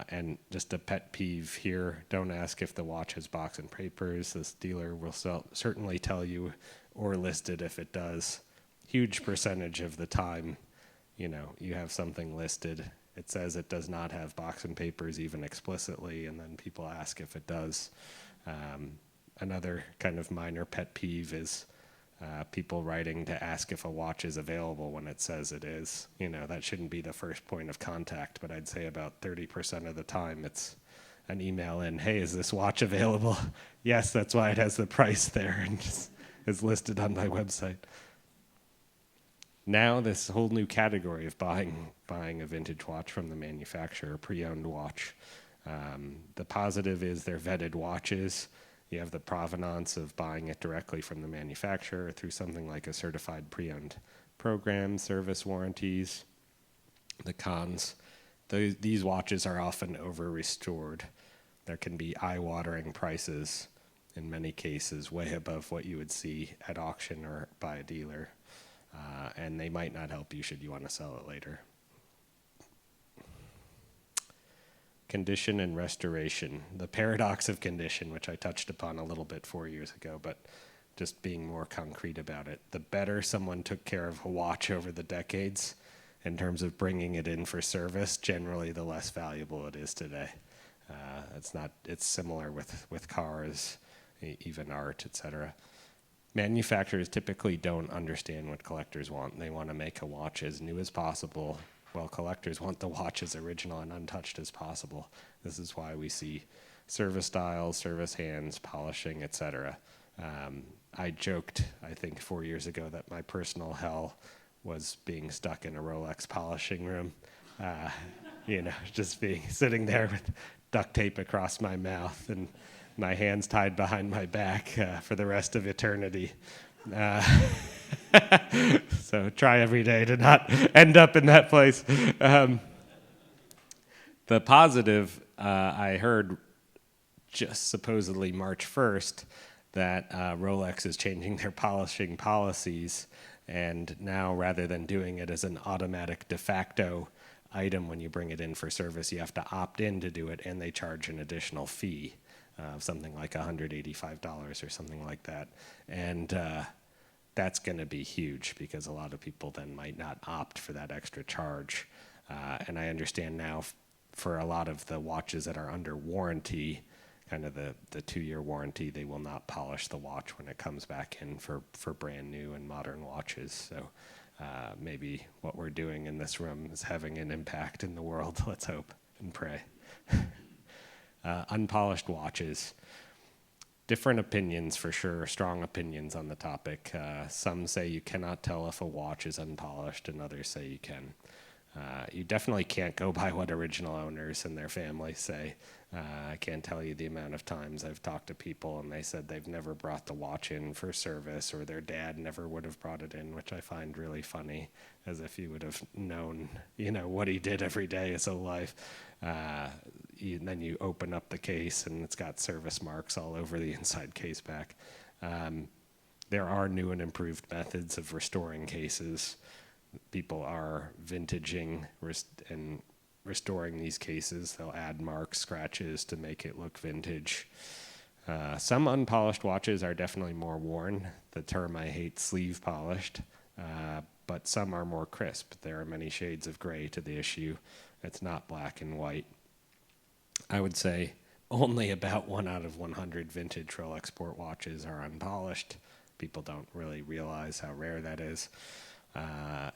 And just a pet peeve here, don't ask if the watch has box and papers. This dealer will certainly tell you or list it if it does. Huge percentage of the time, you have something listed. It says it does not have box and papers even explicitly, and then people ask if it does. Another kind of minor pet peeve is people writing to ask if a watch is available when it says it is. That shouldn't be the first point of contact, but I'd say about 30% of the time it's an email in, "Hey, is this watch available?" "Yes, that's why it has the price there and is listed on my website." Now this whole new category of buying a vintage watch from the manufacturer, pre-owned watch. The positive is they're vetted watches. You have the provenance of buying it directly from the manufacturer through something like a certified pre-owned program, service warranties. The cons, these watches are often over-restored. There can be eye-watering prices, in many cases, way above what you would see at auction or by a dealer. And they might not help you should you want to sell it later. Condition and restoration. The paradox of condition, which I touched upon a little bit 4 years ago, but just being more concrete about it. The better someone took care of a watch over the decades in terms of bringing it in for service, generally the less valuable it is today. It's similar with cars, even art, etc. Manufacturers typically don't understand what collectors want. They want to make a watch as new as possible, while collectors want the watch as original and untouched as possible. This is why we see service dials, service hands, polishing, etc. I joked, I think 4 years ago, that my personal hell was being stuck in a Rolex polishing room. Just sitting there with duct tape across my mouth and my hands tied behind my back for the rest of eternity. So try every day to not end up in that place. The positive, I heard just supposedly March 1st that Rolex is changing their polishing policies, and now rather than doing it as an automatic de facto item when you bring it in for service, you have to opt in to do it, and they charge an additional fee of something like $185 or something like that. And that's going to be huge because a lot of people then might not opt for that extra charge. And I understand now for a lot of the watches that are under warranty, kind of the 2-year warranty, they will not polish the watch when it comes back in for brand new and modern watches. So maybe what we're doing in this room is having an impact in the world. Let's hope and pray. Unpolished watches. Different opinions for sure, strong opinions on the topic. Some say you cannot tell if a watch is unpolished, and others say you can. You definitely can't go by what original owners and their families say. I can't tell you the amount of times I've talked to people and they said they've never brought the watch in for service, or their dad never would have brought it in, which I find really funny, as if you would have known, what he did every day his whole life. Then you open up the case and it's got service marks all over the inside case back. There are new and improved methods of restoring cases. People are vintaging and restoring these cases. They'll add marks, scratches to make it look vintage. Some unpolished watches are definitely more worn. The term I hate, sleeve polished. But some are more crisp. There are many shades of gray to the issue. It's not black and white. I would say only about 1 out of 100 vintage Rolex sport watches are unpolished. People don't really realize how rare that is.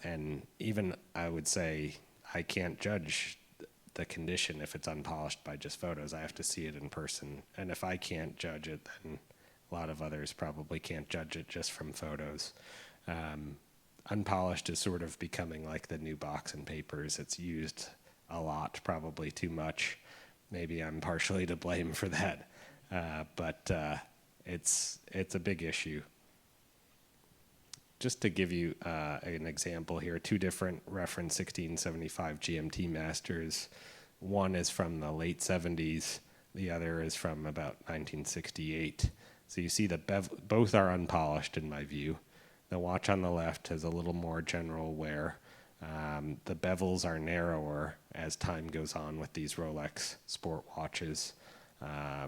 And even I would say I can't judge the condition if it's unpolished by just photos. I have to see it in person. And if I can't judge it, then a lot of others probably can't judge it just from photos. Unpolished is sort of becoming like the new box and papers. It's used a lot, probably too much. Maybe I'm partially to blame for that. But it's a big issue. Just to give you an example here, 2 different reference 1675 GMT Masters. One is from the late 70s. The other is from about 1968. So you see that both are unpolished in my view. The watch on the left has a little more general wear. The bevels are narrower as time goes on with these Rolex sport watches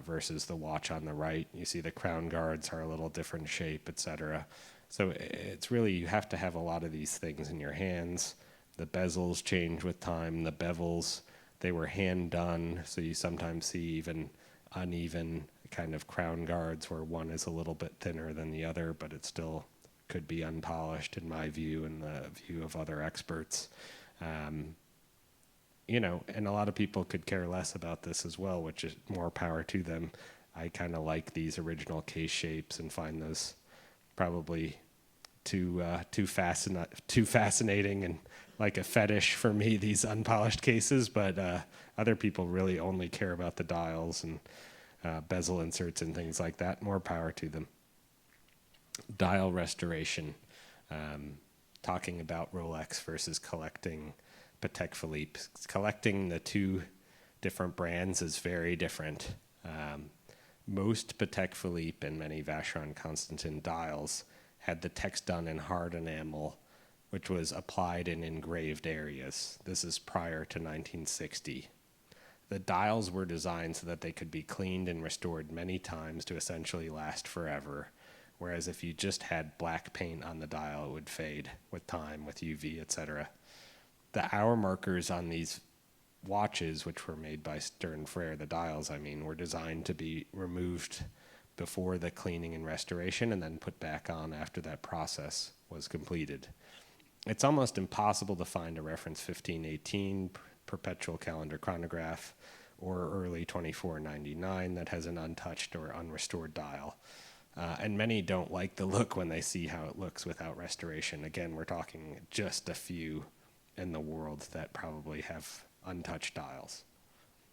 versus the watch on the right. You see the crown guards are a little different shape, etc. So it's really, you have to have a lot of these things in your hands. The bezels change with time. The bevels, they were hand done, so you sometimes see even uneven kind of crown guards where one is a little bit thinner than the other, but it still could be unpolished in my view and the view of other experts. And a lot of people could care less about this as well, which is more power to them. I kind of like these original case shapes and find those probably too fascinating and like a fetish for me, these unpolished cases, but other people really only care about the dials and bezel inserts and things like that. More power to them. Dial restoration, talking about Rolex versus collecting Patek Philippe. Collecting the 2 different brands is very different. Most Patek Philippe and many Vacheron Constantin dials had the text done in hard enamel, which was applied in engraved areas. This is prior to 1960. The dials were designed so that they could be cleaned and restored many times to essentially last forever, whereas if you just had black paint on the dial, it would fade with time, with UV, etc. The hour markers on these watches, which were made by Stern Frere, the dials, were designed to be removed before the cleaning and restoration and then put back on after that process was completed. It's almost impossible to find a reference 1518 perpetual calendar chronograph or early 2499 that has an untouched or unrestored dial. And many don't like the look when they see how it looks without restoration. Again, we're talking just a few in the world that probably have untouched dials.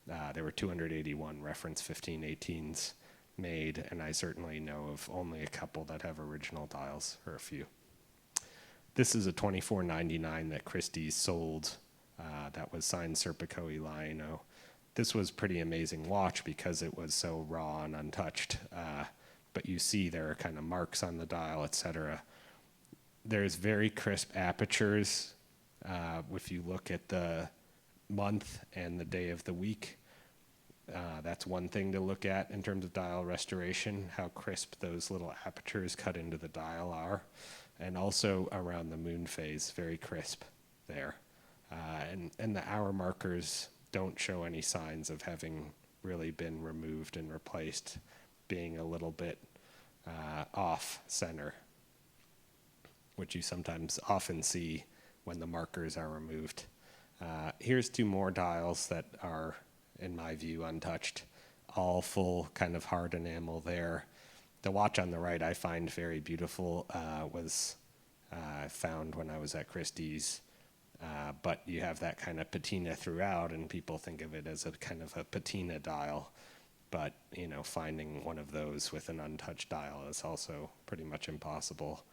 There were 281 reference 1518s made, and I certainly know of only a couple that have original dials, or a few. This is a $24.99 that Christie's sold. That was signed Serpico Lionel. This was pretty amazing watch because it was so raw and untouched. But you see there are kind of marks on the dial, etc. There's very crisp apertures. If you look at the month and the day of the week, that's one thing to look at in terms of dial restoration, how crisp those little apertures cut into the dial are. And also around the moon phase, very crisp there. And the hour markers don't show any signs of having really been removed and replaced, being a little bit off center, which you sometimes often see when the markers are removed. Here's two more dials that are, in my view, untouched, all full kind of hard enamel there. The watch on the right I find very beautiful, was found when I was at Christie's. But you have that kind of patina throughout, and people think of it as a kind of a patina dial. But, finding one of those with an untouched dial is also pretty much impossible.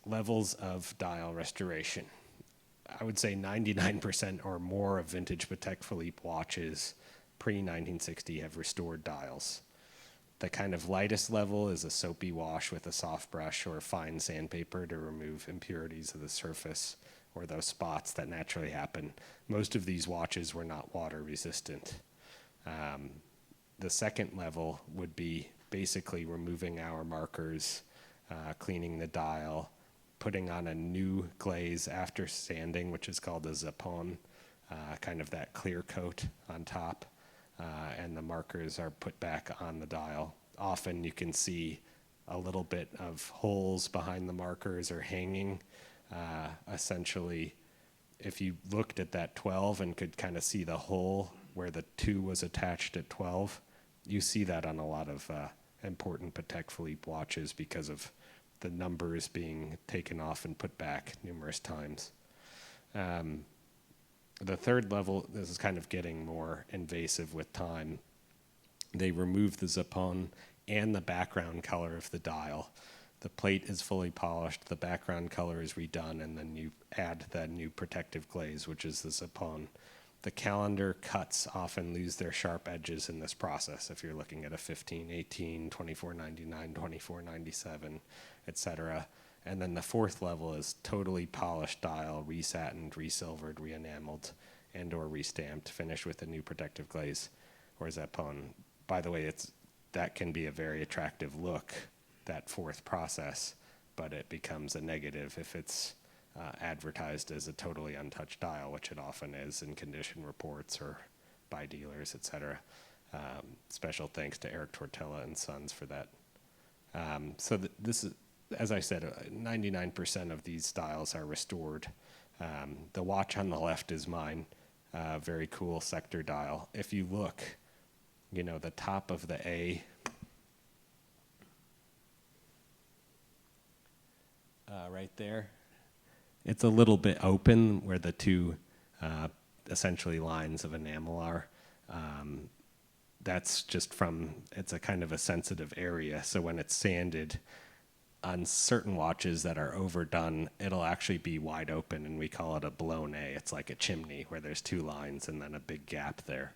Levels of dial restoration. I would say 99% or more of vintage Patek Philippe watches pre-1960 have restored dials. The kind of lightest level is a soapy wash with a soft brush or fine sandpaper to remove impurities of the surface or those spots that naturally happen. Most of these watches were not water resistant. The second level would be basically removing hour markers, cleaning the dial, putting on a new glaze after sanding, which is called a zapon, kind of that clear coat on top. And the markers are put back on the dial. Often you can see a little bit of holes behind the markers or hanging. Essentially, if you looked at that 12 and could kind of see the hole where the 2 was attached at 12, you see that on a lot of important Patek Philippe watches because of the numbers being taken off and put back numerous times. The third level, this is kind of getting more invasive with time. They remove the zapon and the background color of the dial. The plate is fully polished, the background color is redone, and then you add that new protective glaze, which is the zapon. The calendar cuts often lose their sharp edges in this process if you're looking at a 1518, 2499, 2497, etc. And then the fourth level is totally polished dial, resatined, resilvered, re-enameled, and or restamped, finished with a new protective glaze or zapon. By the way, that can be a very attractive look, that fourth process, but it becomes a negative if it's advertised as a totally untouched dial, which it often is in condition reports or by dealers, etc. Special thanks to Eric Tortella and Sons for that. This is, as I said, 99% of these styles are restored. The watch on the left is mine, very cool sector dial. If you look, the top of the A, right there, it's a little bit open where the two essentially lines of enamel are. That's just it's a kind of a sensitive area. So when it's sanded, on certain watches that are overdone, it'll actually be wide open, and we call it a blown A. It's like a chimney where there's two lines and then a big gap there.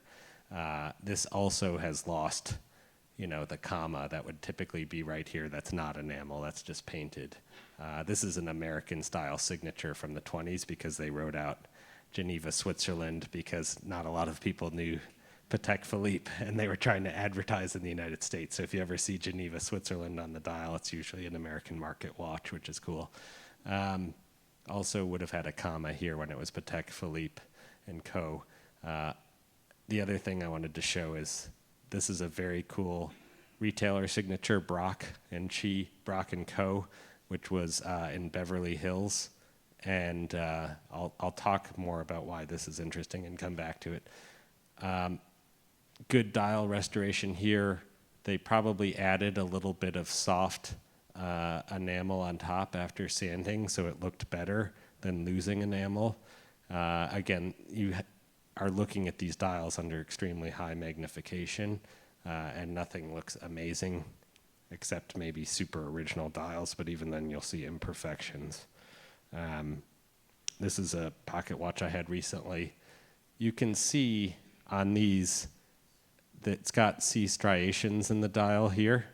This also has lost, the comma that would typically be right here. That's not enamel, that's just painted. This is an American style signature from the 20s because they wrote out Geneva, Switzerland, because not a lot of people knew Patek Philippe, and they were trying to advertise in the United States. So if you ever see Geneva, Switzerland on the dial, it's usually an American market watch, which is cool. Also would have had a comma here when it was Patek Philippe and Co. The other thing I wanted to show is this is a very cool retailer signature, Brock and Co., which was in Beverly Hills. And I'll talk more about why this is interesting and come back to it. Good dial restoration here. They probably added a little bit of soft enamel on top after sanding, so it looked better than losing enamel. Again, are looking at these dials under extremely high magnification, and nothing looks amazing except maybe super original dials, but even then you'll see imperfections. This is a pocket watch I had recently. You can see on these that it's got C striations in the dial here.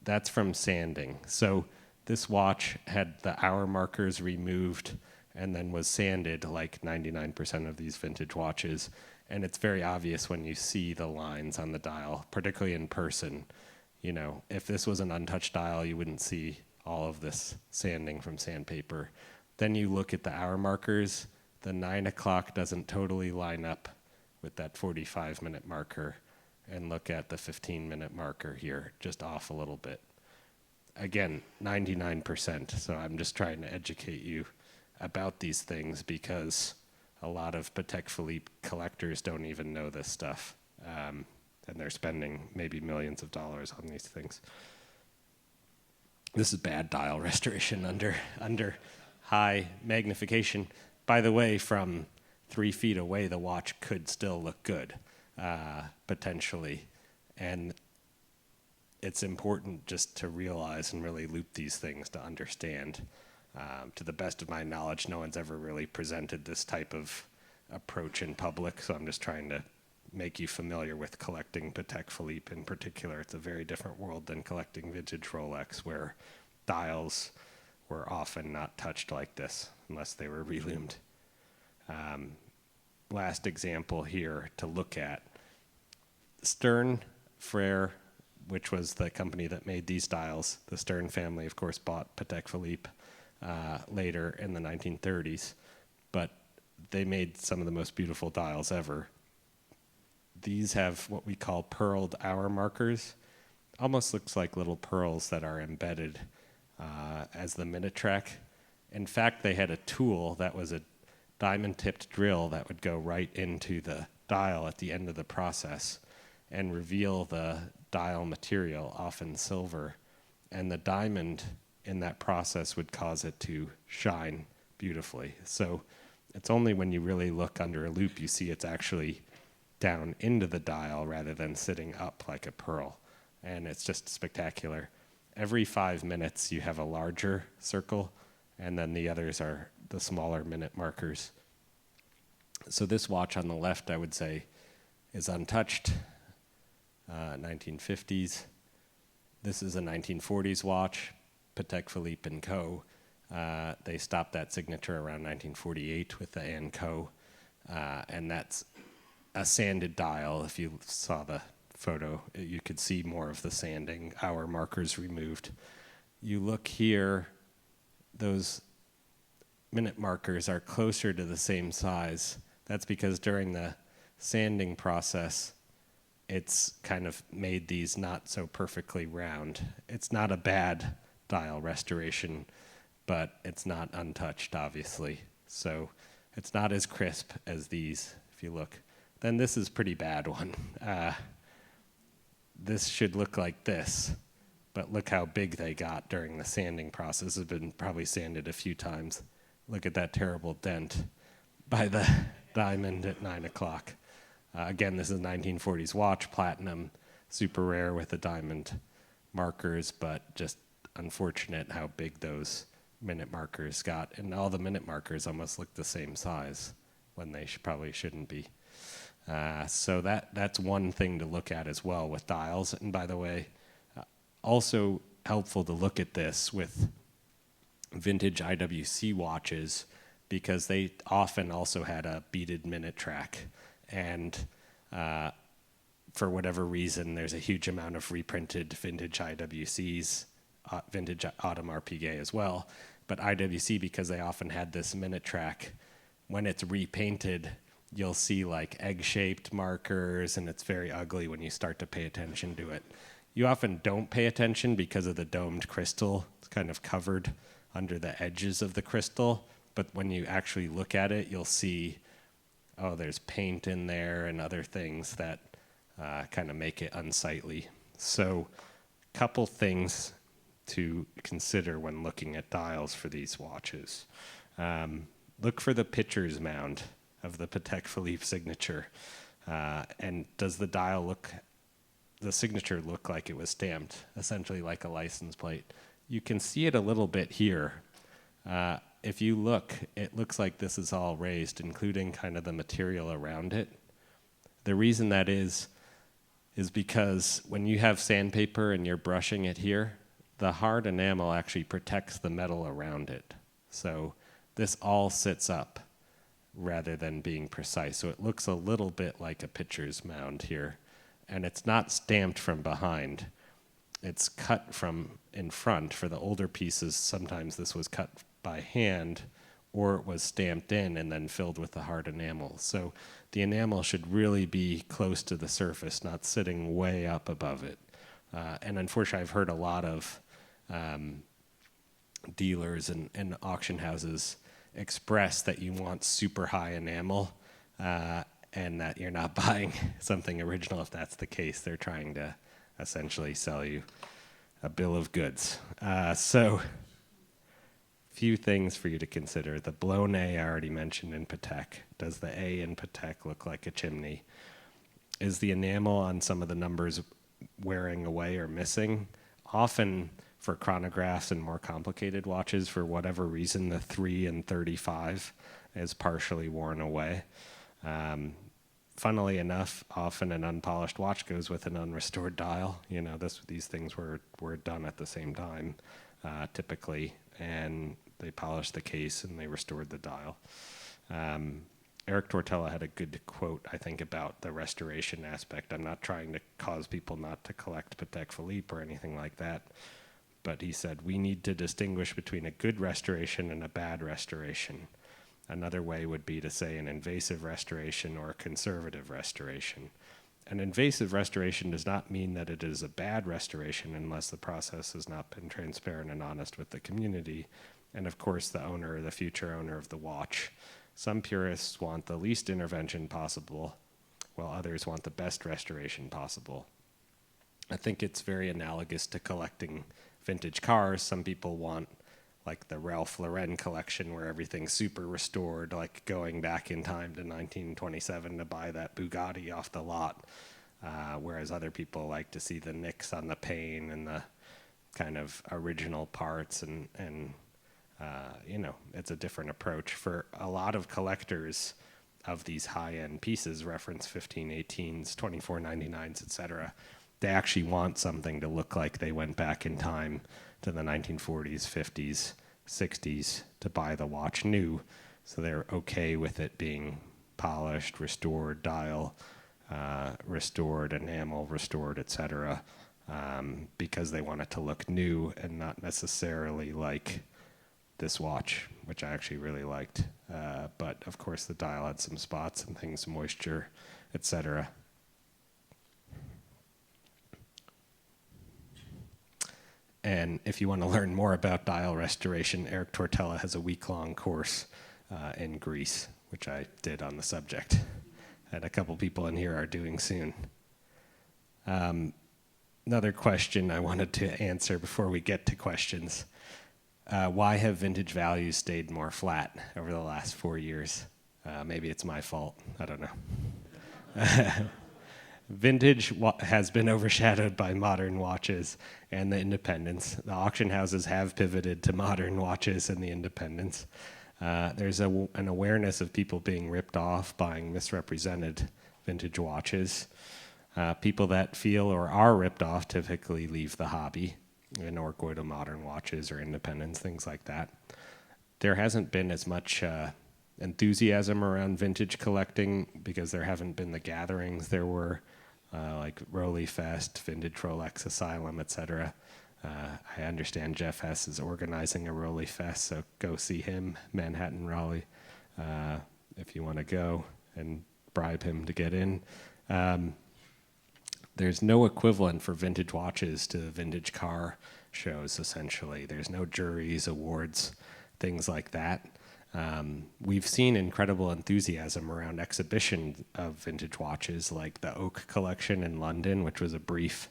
That's from sanding. So this watch had the hour markers removed and then was sanded like 99% of these vintage watches. And it's very obvious when you see the lines on the dial, particularly in person. You know, if this was an untouched dial, you wouldn't see all of this sanding from sandpaper. Then you look at the hour markers, the 9 o'clock doesn't totally line up with that 45-minute marker, and look at the 15-minute marker here, just off a little bit. Again, 99%, so I'm just trying to educate you about these things because a lot of Patek Philippe collectors don't even know this stuff, and they're spending maybe millions of dollars on these things. This is bad dial restoration under high magnification. By the way, from 3 feet away, the watch could still look good, potentially. And it's important just to realize and really loop these things to understand. To the best of my knowledge, no one's ever really presented this type of approach in public, so I'm just trying to make you familiar with collecting Patek Philippe in particular. It's a very different world than collecting vintage Rolex, where dials were often not touched like this unless they were reloomed. Last example here to look at. Stern Frere, which was the company that made these dials. The Stern family, of course, bought Patek Philippe later in the 1930s, but they made some of the most beautiful dials ever. These have what we call pearled hour markers. Almost looks like little pearls that are embedded as the minute track. In fact, they had a tool that was a diamond-tipped drill that would go right into the dial at the end of the process and reveal the dial material, often silver. And the diamond in that process would cause it to shine beautifully. So it's only when you really look under a loupe you see it's actually down into the dial rather than sitting up like a pearl. And it's just spectacular. Every 5 minutes you have a larger circle, and then the others are the smaller minute markers. So this watch on the left, I would say, is untouched, 1950s. This is a 1940s watch, Patek Philippe & Co. They stopped that signature around 1948 with the & Co. And that's a sanded dial. If you saw the photo, you could see more of the sanding, hour markers removed. You look here, those minute markers are closer to the same size. That's because during the sanding process, it's kind of made these not so perfectly round. It's not a bad dial restoration, but it's not untouched, obviously. So it's not as crisp as these, if you look. Then this is a pretty bad one. This should look like this, but look how big they got during the sanding process. It's been probably sanded a few times. Look at that terrible dent by the diamond at 9 o'clock. Again, this is a 1940s watch, platinum, super rare with the diamond markers, but just unfortunate how big those minute markers got. And all the minute markers almost look the same size when they probably shouldn't be. So that's one thing to look at as well with dials. And by the way, also helpful to look at this with vintage IWC watches because they often also had a beaded minute track. And for whatever reason, there's a huge amount of reprinted vintage IWCs, vintage Audemars Piguet as well. But IWC, because they often had this minute track, when it's repainted, you'll see like egg-shaped markers, and it's very ugly when you start to pay attention to it. You often don't pay attention because of the domed crystal. It's kind of covered under the edges of the crystal. But when you actually look at it, you'll see, oh, there's paint in there and other things that kind of make it unsightly. So, couple things to consider when looking at dials for these watches. Look for the pitcher's mound of the Patek Philippe signature. And does the signature look like it was stamped, essentially like a license plate? You can see it a little bit here. If you look, it looks like this is all raised, including kind of the material around it. The reason that is because when you have sandpaper and you're brushing it here, the hard enamel actually protects the metal around it. So this all sits up rather than being precise. So it looks a little bit like a pitcher's mound here. And it's not stamped from behind. It's cut from in front. For the older pieces, sometimes this was cut by hand, or it was stamped in and then filled with the hard enamel. So the enamel should really be close to the surface, not sitting way up above it. And unfortunately, I've heard a lot of dealers and auction houses express that you want super high enamel and that you're not buying something original. If that's the case, they're trying to essentially sell you a bill of goods. So few things for you to consider. The blown A I already mentioned in Patek. Does the A in Patek look like a chimney? Is the enamel on some of the numbers wearing away or missing? Often for chronographs and more complicated watches, for whatever reason, the 3 and 35 is partially worn away. Funnily enough, often an unpolished watch goes with an unrestored dial. You know, these things were done at the same time, typically, and they polished the case and they restored the dial. Eric Tortella had a good quote, I think, about the restoration aspect. I'm not trying to cause people not to collect Patek Philippe or anything like that, but he said, we need to distinguish between a good restoration and a bad restoration. Another way would be to say an invasive restoration or a conservative restoration. An invasive restoration does not mean that it is a bad restoration unless the process has not been transparent and honest with the community, and of course the owner or the future owner of the watch. Some purists want the least intervention possible, while others want the best restoration possible. I think it's very analogous to collecting vintage cars. Some people want like the Ralph Lauren collection where everything's super restored, like going back in time to 1927 to buy that Bugatti off the lot, whereas other people like to see the nicks on the pane and the kind of original parts, and you know, it's a different approach. For a lot of collectors of these high-end pieces, reference 1518s, 2499s, etc., they actually want something to look like they went back in time to the 1940s, 50s, 60s to buy the watch new. So they're okay with it being polished, restored dial, restored enamel, restored, etc., because they want it to look new and not necessarily like this watch, which I actually really liked. But of course the dial had some spots and things, moisture, etc. And if you want to learn more about dial restoration, Eric Tortella has a week-long course in Greece, which I did on the subject, and a couple people in here are doing soon. Another question I wanted to answer before we get to questions. Why have vintage values stayed more flat over the last 4 years? Maybe it's my fault. I don't know. Vintage has been overshadowed by modern watches and the independents. The auction houses have pivoted to modern watches and the independents. There's an awareness of people being ripped off, buying misrepresented vintage watches. People that feel or are ripped off typically leave the hobby or go to modern watches or independents, things like that. There hasn't been as much enthusiasm around vintage collecting because there haven't been the gatherings there were, like Rolly Fest, Vintage Rolex Asylum, etc. I understand Jeff Hess is organizing a Rolly Fest, so go see him, Manhattan Raleigh, if you want to go and bribe him to get in. There's no equivalent for vintage watches to vintage car shows, essentially. There's no juries, awards, things like that. We've seen incredible enthusiasm around exhibition of vintage watches, like the Oak collection in London, which was a brief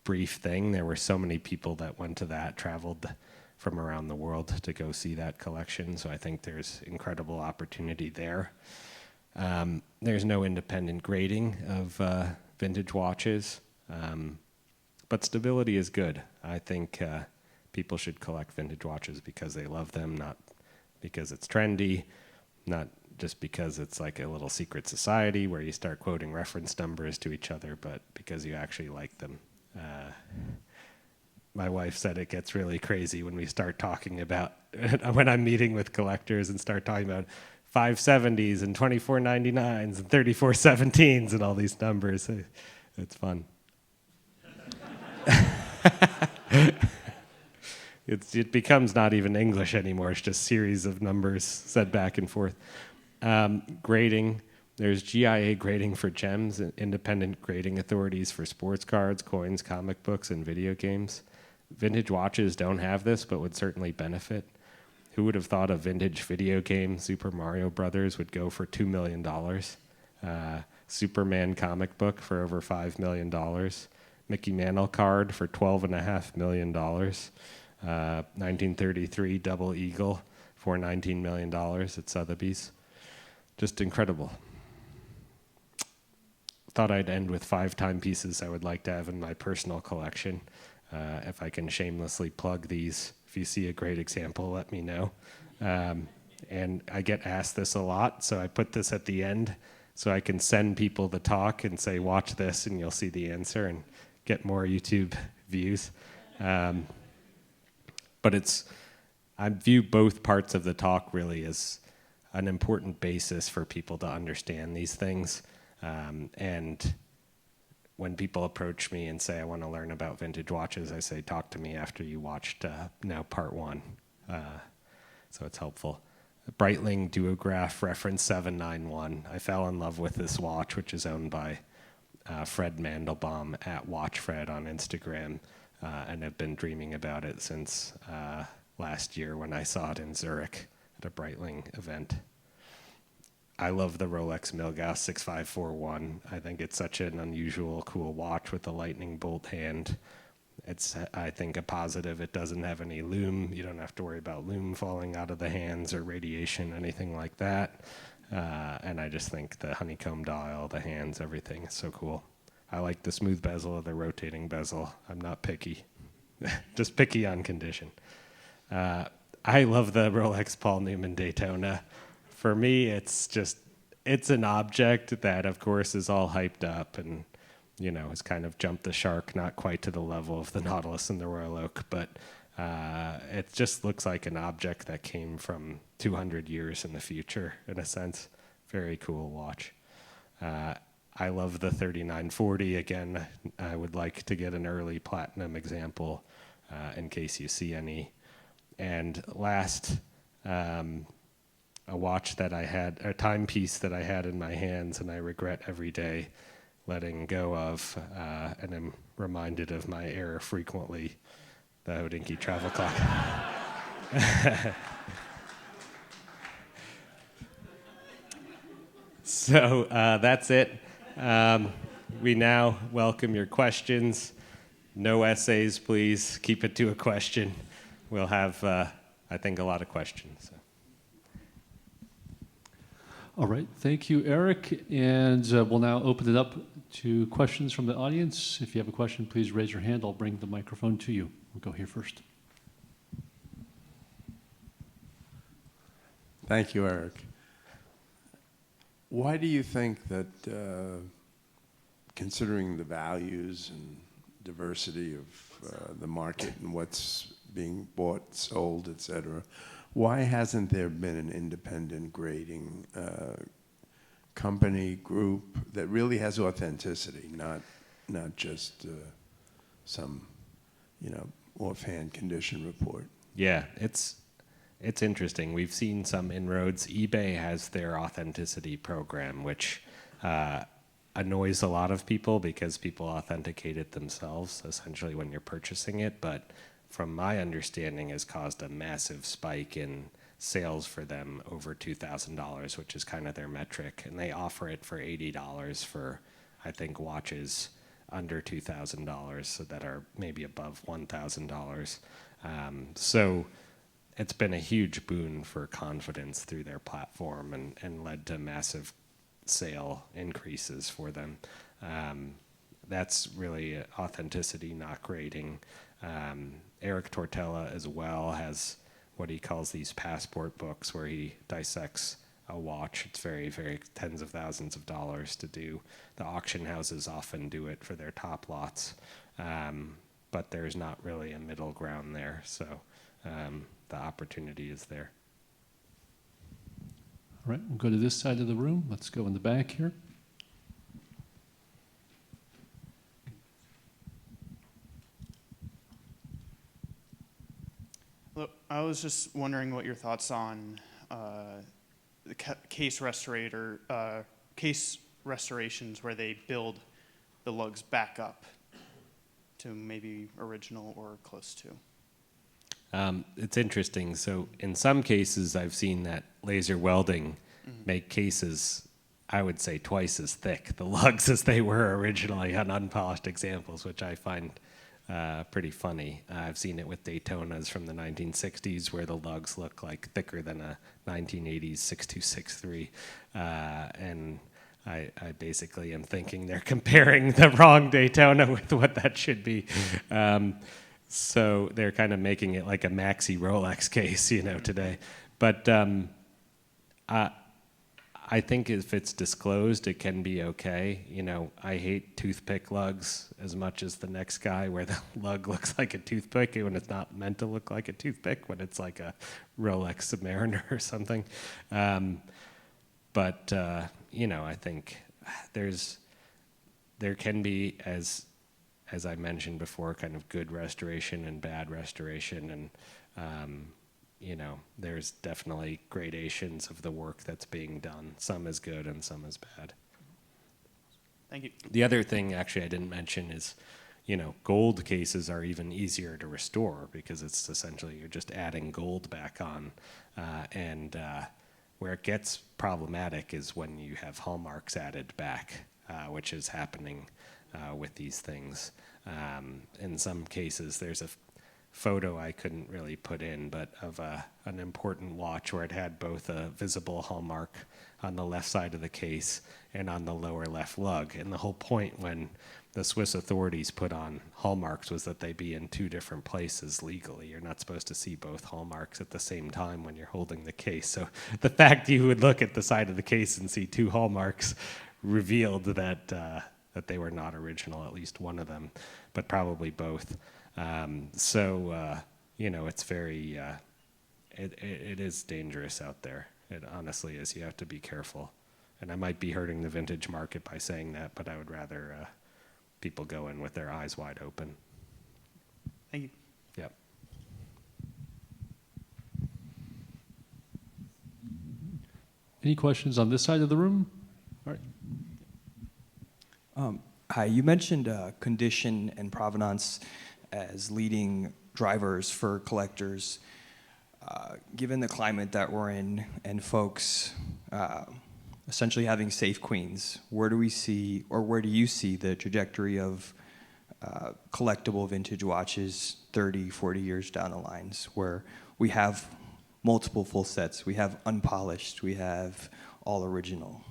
brief thing. There were so many people that went to that, traveled from around the world to go see that collection. So I think there's incredible opportunity there. There's no independent grading of vintage watches, but stability is good. I think people should collect vintage watches because they love them, not because it's trendy, not just because it's like a little secret society where you start quoting reference numbers to each other, but because you actually like them. My wife said it gets really crazy when we start talking about, when I'm meeting with collectors and start talking about 570s and 2499s and 3417s and all these numbers. It's fun. It becomes not even English anymore. It's just series of numbers said back and forth. Grading. There's GIA grading for gems, independent grading authorities for sports cards, coins, comic books, and video games. Vintage watches don't have this, but would certainly benefit. Who would have thought a vintage video game, Super Mario Brothers, would go for $2 million? Superman comic book for over $5 million. Mickey Mantle card for $12.5 million. 1933 Double Eagle for $19 million at Sotheby's. Just incredible. Thought I'd end with 5 timepieces I would like to have in my personal collection. If I can shamelessly plug these, if you see a great example, let me know. And I get asked this a lot, so I put this at the end so I can send people the talk and say, watch this, and you'll see the answer and get more YouTube views. But I view both parts of the talk really as an important basis for people to understand these things. And when people approach me and say, I want to learn about vintage watches, I say, talk to me after you watched now part 1. So it's helpful. Breitling Duograph reference 791. I fell in love with this watch, which is owned by Fred Mandelbaum at WatchFred on Instagram, and have been dreaming about it since last year when I saw it in Zurich at a Breitling event. I love the Rolex Milgauss 6541. I think it's such an unusual, cool watch with the lightning bolt hand. It's, I think, a positive. It doesn't have any lume. You don't have to worry about lume falling out of the hands or radiation, anything like that. And I just think the honeycomb dial, the hands, everything is so cool. I like the smooth bezel, the rotating bezel. I'm not picky, just picky on condition. I love the Rolex Paul Newman Daytona. For me, it's an object that, of course, is all hyped up and, you know, has kind of jumped the shark, not quite to the level of the Nautilus and the Royal Oak, but it just looks like an object that came from 200 years in the future, in a sense. Very cool watch. I love the 3940. Again, I would like to get an early platinum example in case you see any. And last, a watch that I had, a timepiece that I had in my hands and I regret every day letting go of, and I'm reminded of my error frequently, the Hodinkee travel clock. So that's it. We now welcome your questions. No essays, please. Keep it to a question. We'll have, I think, a lot of questions. So. All right, thank you, Eric. And we'll now open it up to questions from the audience. If you have a question, please raise your hand. I'll bring the microphone to you. We'll go here first. Thank you, Eric. Why do you think that, considering the values and diversity of the market and what's being bought, sold, et cetera, why hasn't there been an independent grading company group that really has authenticity, not just some, offhand condition report? Yeah, it's interesting. We've seen some inroads. eBay has their authenticity program, which annoys a lot of people because people authenticate it themselves, essentially, when you're purchasing it. But from my understanding, has caused a massive spike in sales for them over $2,000, which is kind of their metric. And they offer it for $80 for, I think, watches under $2,000, so that are maybe above $1,000. So it's been a huge boon for confidence through their platform, and led to massive sale increases for them. That's really authenticity, not grading. Eric Tortella as well has what he calls these passport books, where he dissects a watch. It's very, very tens of thousands of dollars to do. The auction houses often do it for their top lots, but there's not really a middle ground there. So the opportunity is there. All right, we'll go to this side of the room. Let's go in the back here. Hello. I was just wondering what your thoughts on the case restorations where they build the lugs back up to maybe original or close to. It's interesting. So in some cases, I've seen that laser welding make cases, I would say, twice as thick, the lugs, as they were originally on unpolished examples, which I find pretty funny. I've seen it with Daytonas from the 1960s, where the lugs look like thicker than a 1980s 6263. And I basically am thinking they're comparing the wrong Daytona with what that should be. So they're kind of making it like a maxi Rolex case, today. But I think if it's disclosed, it can be okay. I hate toothpick lugs as much as the next guy, where the lug looks like a toothpick when it's not meant to look like a toothpick, when it's like a Rolex Submariner or something. But I think there can be, as I mentioned before, kind of good restoration and bad restoration, and there's definitely gradations of the work that's being done. Some is good and some is bad. Thank you. The other thing, actually, I didn't mention is, gold cases are even easier to restore, because it's essentially you're just adding gold back on. And where it gets problematic is when you have hallmarks added back, which is happening with these things. In some cases, there's a photo I couldn't really put in, but of an important watch where it had both a visible hallmark on the left side of the case and on the lower left lug. And the whole point when the Swiss authorities put on hallmarks was that they be in two different places legally. You're not supposed to see both hallmarks at the same time when you're holding the case. So the fact you would look at the side of the case and see two hallmarks revealed that that they were not original, at least one of them, but probably both. It's very, it is dangerous out there. It honestly is. You have to be careful. And I might be hurting the vintage market by saying that, but I would rather people go in with their eyes wide open. Thank you. Yep. Any questions on this side of the room? All right. Hi, you mentioned condition and provenance as leading drivers for collectors. Given the climate that we're in and folks essentially having safe queens, where do you see the trajectory of collectible vintage watches 30, 40 years down the lines, where we have multiple full sets, we have unpolished, we have all original?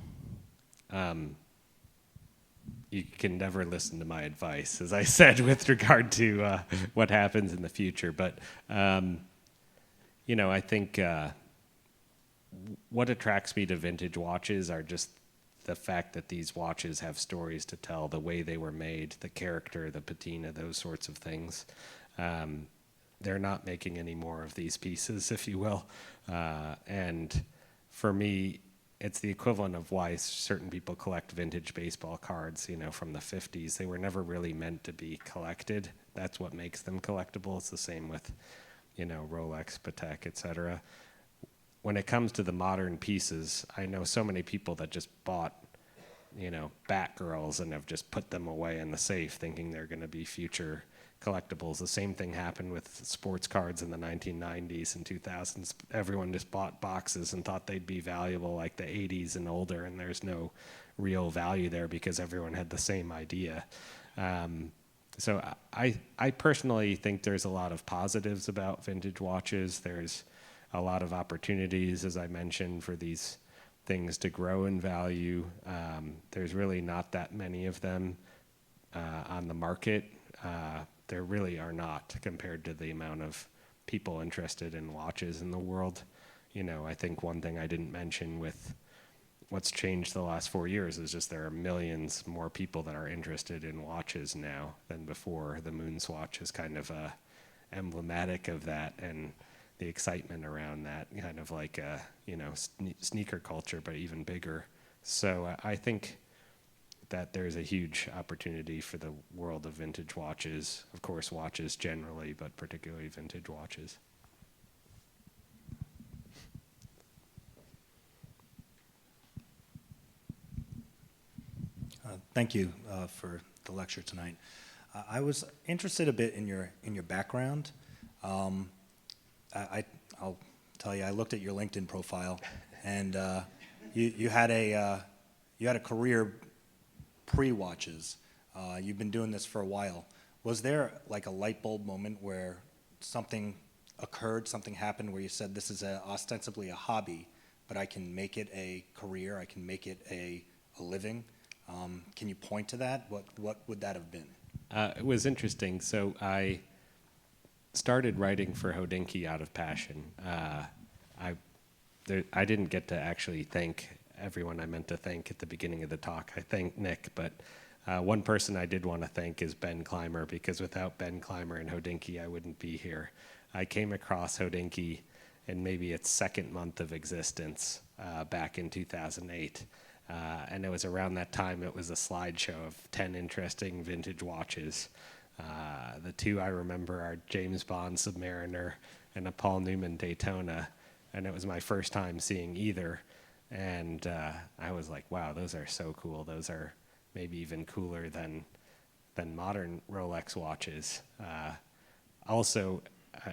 You can never listen to my advice, as I said, with regard to what happens in the future. But, I think what attracts me to vintage watches are just the fact that these watches have stories to tell, the way they were made, the character, the patina, those sorts of things. They're not making any more of these pieces, if you will. And for me, it's the equivalent of why certain people collect vintage baseball cards, from the 50s. They were never really meant to be collected. That's what makes them collectible. It's the same with, Rolex, Patek, etc. When it comes to the modern pieces, I know so many people that just bought, Batgirls and have just put them away in the safe thinking they're going to be future collectibles. The same thing happened with sports cards in the 1990s and 2000s. Everyone just bought boxes and thought they'd be valuable like the 80s and older, and there's no real value there because everyone had the same idea. So I personally think there's a lot of positives about vintage watches. There's a lot of opportunities, as I mentioned, for these things to grow in value. There's really not that many of them on the market. There really are not, compared to the amount of people interested in watches in the world. I think one thing I didn't mention with what's changed the last 4 years is just there are millions more people that are interested in watches now than before. The Moonswatch is kind of emblematic of that, and the excitement around that, kind of like sneaker culture, but even bigger. So I think that there's a huge opportunity for the world of vintage watches. Of course, watches generally, but particularly vintage watches. Thank you for the lecture tonight. I was interested a bit in your background. I'll tell you, I looked at your LinkedIn profile, and you had a career pre-watches. You've been doing this for a while. Was there like a light bulb moment where something occurred, something happened where you said, this is ostensibly a hobby, but I can make it a career, I can make it a living? Can you point to that? What would that have been? It was interesting. So I started writing for Hodinkee out of passion. I didn't get to actually thank everyone I meant to thank at the beginning of the talk. I thanked Nick, but one person I did want to thank is Ben Clymer, because without Ben Clymer and Hodinkee, I wouldn't be here. I came across Hodinkee in maybe its second month of existence back in 2008. And it was around that time it was a slideshow of 10 interesting vintage watches. The two I remember are James Bond Submariner and a Paul Newman Daytona, and it was my first time seeing either. And I was like, wow, those are so cool. Those are maybe even cooler than modern Rolex watches. Also,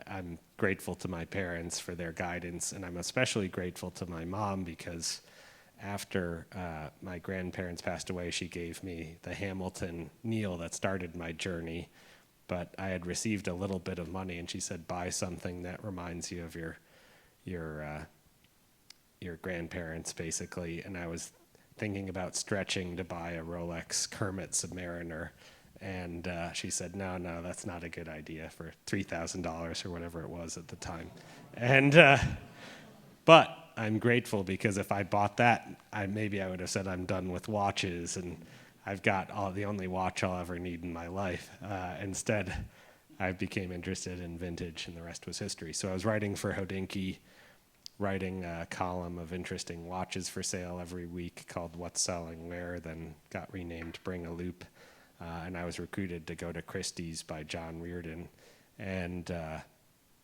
I'm grateful to my parents for their guidance, and I'm especially grateful to my mom because after my grandparents passed away, she gave me the Hamilton Neal that started my journey. But I had received a little bit of money, and she said, buy something that reminds you of your grandparents, basically. And I was thinking about stretching to buy a Rolex Kermit Submariner. And she said, no, that's not a good idea for $3,000 or whatever it was at the time. And but I'm grateful, because if I bought that, maybe I would have said I'm done with watches and I've got the only watch I'll ever need in my life. Instead, I became interested in vintage, and the rest was history. So I was writing for Hodinkee, writing a column of interesting watches for sale every week called What's Selling Where, then got renamed Bring a Loop. And I was recruited to go to Christie's by John Reardon. And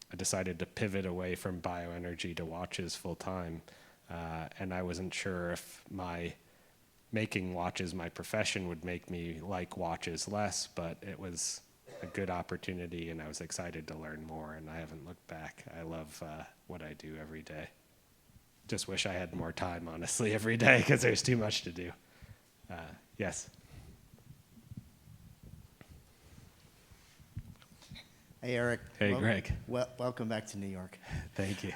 I decided to pivot away from bioenergy to watches full time. And I wasn't sure if making watches my profession would make me like watches less, but it was a good opportunity, and I was excited to learn more, and I haven't looked back. I love what I do every day. Just wish I had more time, honestly, every day, because there's too much to do. Yes? Hey, Eric. Hey, Greg. Welcome back to New York. Thank you.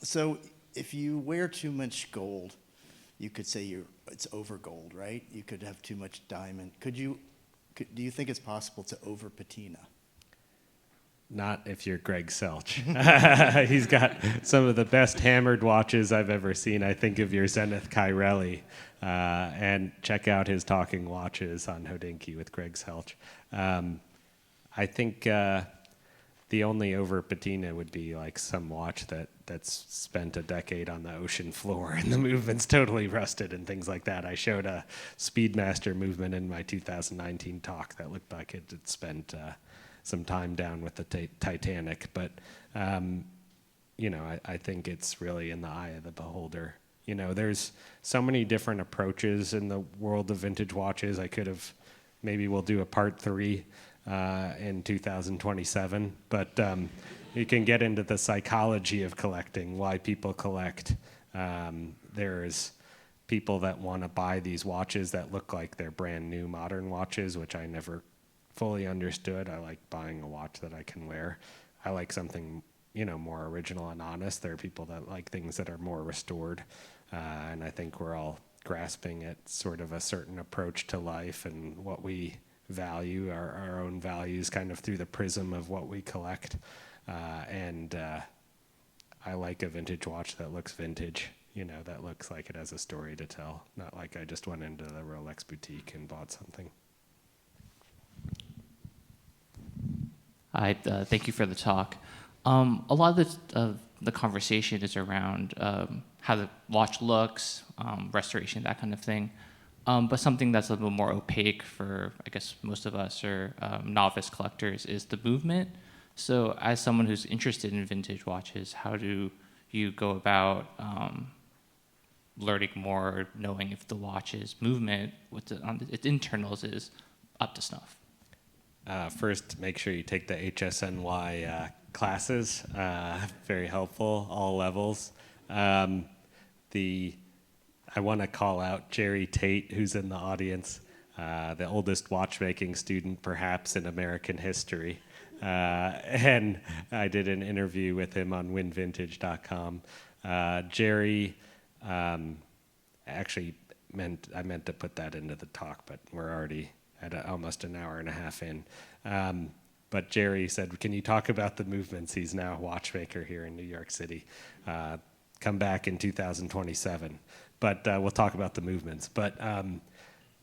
So if you wear too much gold, you could say it's over gold, right? You could have too much diamond. Do you think it's possible to over patina? Not if you're Greg Selch. He's got some of the best hammered watches I've ever seen. I think of your Zenith Kyrelli. And check out his Talking Watches on Hodinkee with Greg Selch. I think the only over patina would be like some watch that's spent a decade on the ocean floor and the movement's totally rusted and things like that. I showed a Speedmaster movement in my 2019 talk that looked like it had spent some time down with the Titanic. But, I think it's really in the eye of the beholder. There's so many different approaches in the world of vintage watches. Maybe we'll do a part 3 in 2027, but you can get into the psychology of collecting, why people collect. There's people that want to buy these watches that look like they're brand new modern watches, which I never fully understood. I like buying a watch that I can wear. I like something, more original and honest. There are people that like things that are more restored. And I think we're all grasping at sort of a certain approach to life and what we value, our own values kind of through the prism of what we collect. And I like a vintage watch that looks vintage, that looks like it has a story to tell, not like I just went into the Rolex boutique and bought something. Hi, thank you for the talk. A lot of the conversation is around how the watch looks, restoration, that kind of thing. But something that's a little more opaque for, I guess, most of us or novice collectors is the movement. So as someone who's interested in vintage watches, how do you go about learning more, knowing if the watch's movement on its internals is up to snuff? First, make sure you take the HSNY classes. Very helpful, all levels. I want to call out Jerry Tate, who's in the audience, the oldest watchmaking student perhaps in American history. And I did an interview with him on winvintage.com. Jerry, actually, I meant to put that into the talk, but we're already at almost an hour and a half in. But Jerry said, can you talk about the movements? He's now a watchmaker here in New York City. Come back in 2027. But we'll talk about the movements. But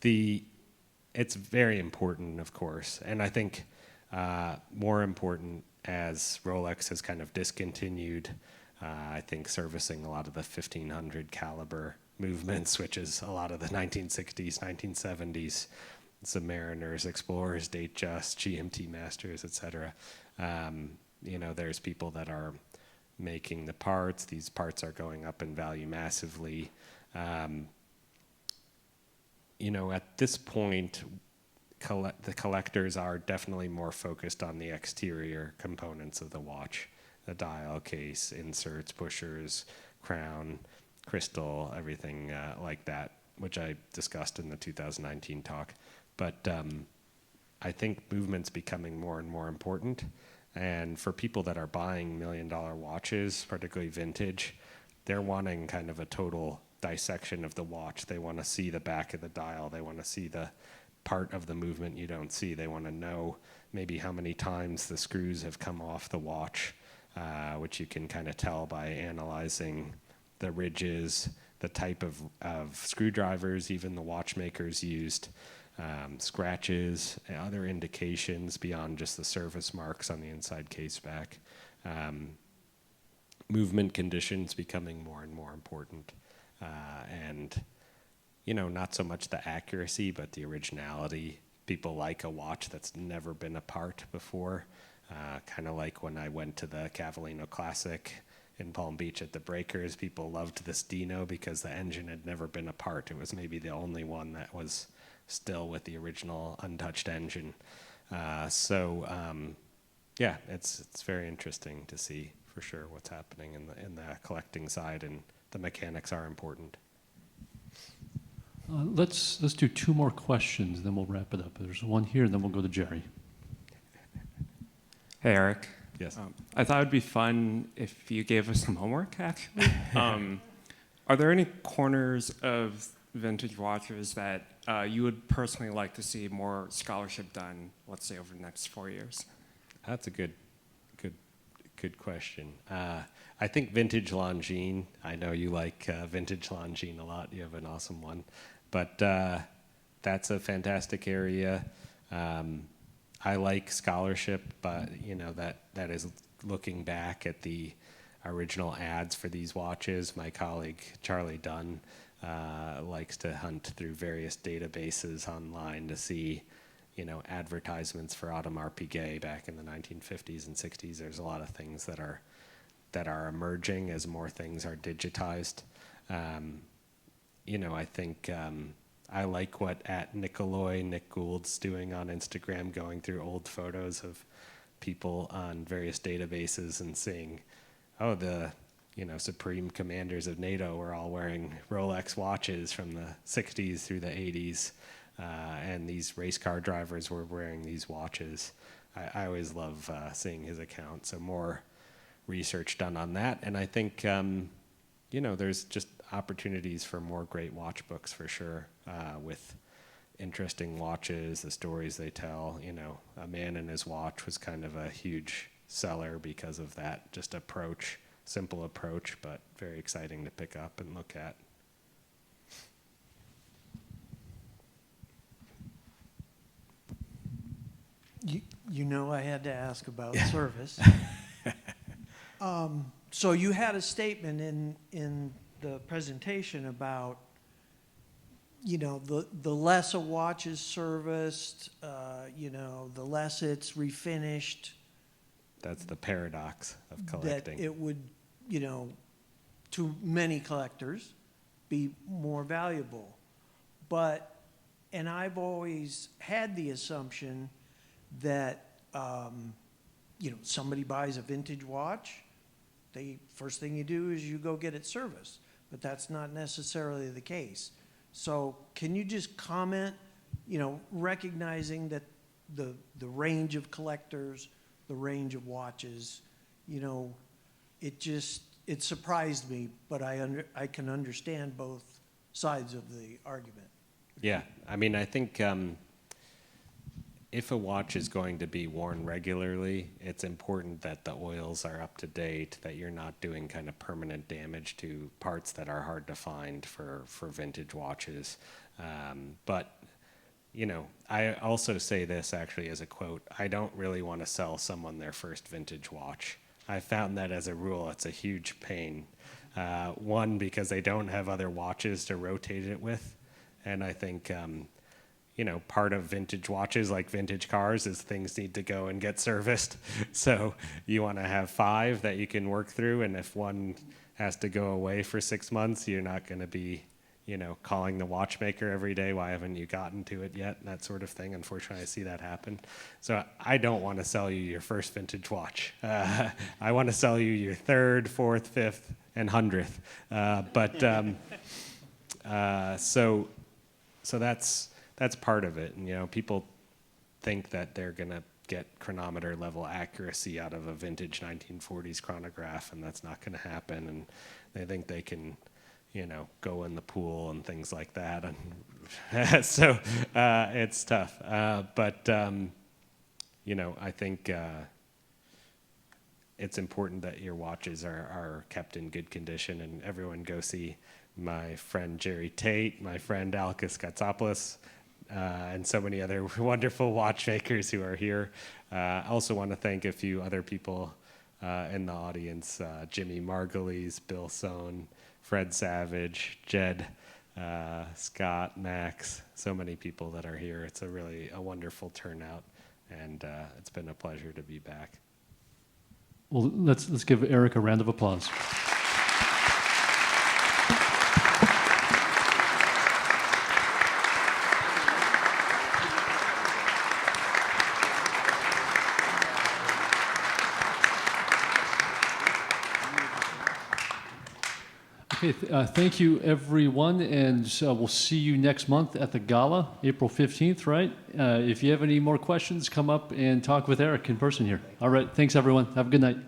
it's very important, of course. And I think more important as Rolex has kind of discontinued, I think, servicing a lot of the 1500 caliber movements, which is a lot of the 1960s, 1970s, Submariners, Explorers, Datejust, GMT Masters, etc. There's people that are making the parts. These parts are going up in value massively. At this point, the collectors are definitely more focused on the exterior components of the watch, the dial, case, inserts, pushers, crown, crystal, everything like that, which I discussed in the 2019 talk. But I think movement's becoming more and more important. And for people that are buying $1 million watches, particularly vintage, they're wanting kind of a total dissection of the watch. They want to see the back of the dial. They want to see the part of the movement you don't see. They want to know maybe how many times the screws have come off the watch, which you can kind of tell by analyzing the ridges, the type of screwdrivers even the watchmakers used, scratches, and other indications beyond just the surface marks on the inside case back. Movement conditions becoming more and more important. And, not so much the accuracy, but the originality. People like a watch that's never been apart before. Kind of like when I went to the Cavallino Classic in Palm Beach at the Breakers, people loved this Dino because the engine had never been apart. It was maybe the only one that was still with the original untouched engine. It's very interesting to see for sure what's happening in the collecting side, and the mechanics are important. Let's do two more questions, then we'll wrap it up. There's one here, and then we'll go to Jerry. Hey, Eric. Yes. I thought it would be fun if you gave us some homework, actually. Are there any corners of vintage watches that you would personally like to see more scholarship done, let's say, over the next 4 years? That's a good question. I think vintage Longines. I know you like vintage Longines a lot. You have an awesome one, but that's a fantastic area. I like scholarship, but that is looking back at the original ads for these watches. My colleague Charlie Dunn likes to hunt through various databases online to see, advertisements for Audemars Piguet back in the 1950s and 60s. There's a lot of things that are emerging as more things are digitized. I think I like what Nick Gould's doing on Instagram, going through old photos of people on various databases and seeing, the supreme commanders of NATO were all wearing Rolex watches from the 60s through the 80s, and these race car drivers were wearing these watches. I always love seeing his account, so more research done on that. And I think, there's just opportunities for more great watch books for sure, with interesting watches, the stories they tell. A Man and His Watch was kind of a huge seller because of that just approach, simple approach, but very exciting to pick up and look at. I had to ask about service. So you had a statement in the presentation about, the less a watch is serviced, the less it's refinished. That's the paradox of collecting. That it would, to many collectors, be more valuable. And I've always had the assumption that, somebody buys a vintage watch, first thing you do is you go get it serviced, but that's not necessarily the case. So can you just comment, recognizing that the range of collectors, the range of watches, it surprised me, but I can understand both sides of the argument. Yeah, I think if a watch is going to be worn regularly, it's important that the oils are up to date, that you're not doing kind of permanent damage to parts that are hard to find for vintage watches. But I also say this actually as a quote: I don't really want to sell someone their first vintage watch. I found that as a rule, it's a huge pain. One, because they don't have other watches to rotate it with. And I think, part of vintage watches, like vintage cars, is things need to go and get serviced. So you want to have 5 that you can work through. And if one has to go away for 6 months, you're not going to be, calling the watchmaker every day, why haven't you gotten to it yet? And that sort of thing. Unfortunately, I see that happen. So I don't want to sell you your first vintage watch. I want to sell you your 3rd, 4th, 5th, and 100th. So that's part of it. And, people think that they're going to get chronometer level accuracy out of a vintage 1940s chronograph, and that's not going to happen. And they think they can, go in the pool and things like that. And so it's tough. But I think it's important that your watches are kept in good condition, and everyone go see my friend Jerry Tate, my friend Alkis Katsopoulos, and so many other wonderful watchmakers who are here. I also want to thank a few other people in the audience: Jimmy Margulies, Bill Sohn, Fred Savage, Jed, Scott, Max, so many people that are here. It's a wonderful turnout, and it's been a pleasure to be back. Well, let's give Eric a round of applause. Okay, thank you, everyone, and we'll see you next month at the gala, April 15th, right? If you have any more questions, come up and talk with Eric in person here. All right, thanks, everyone. Have a good night.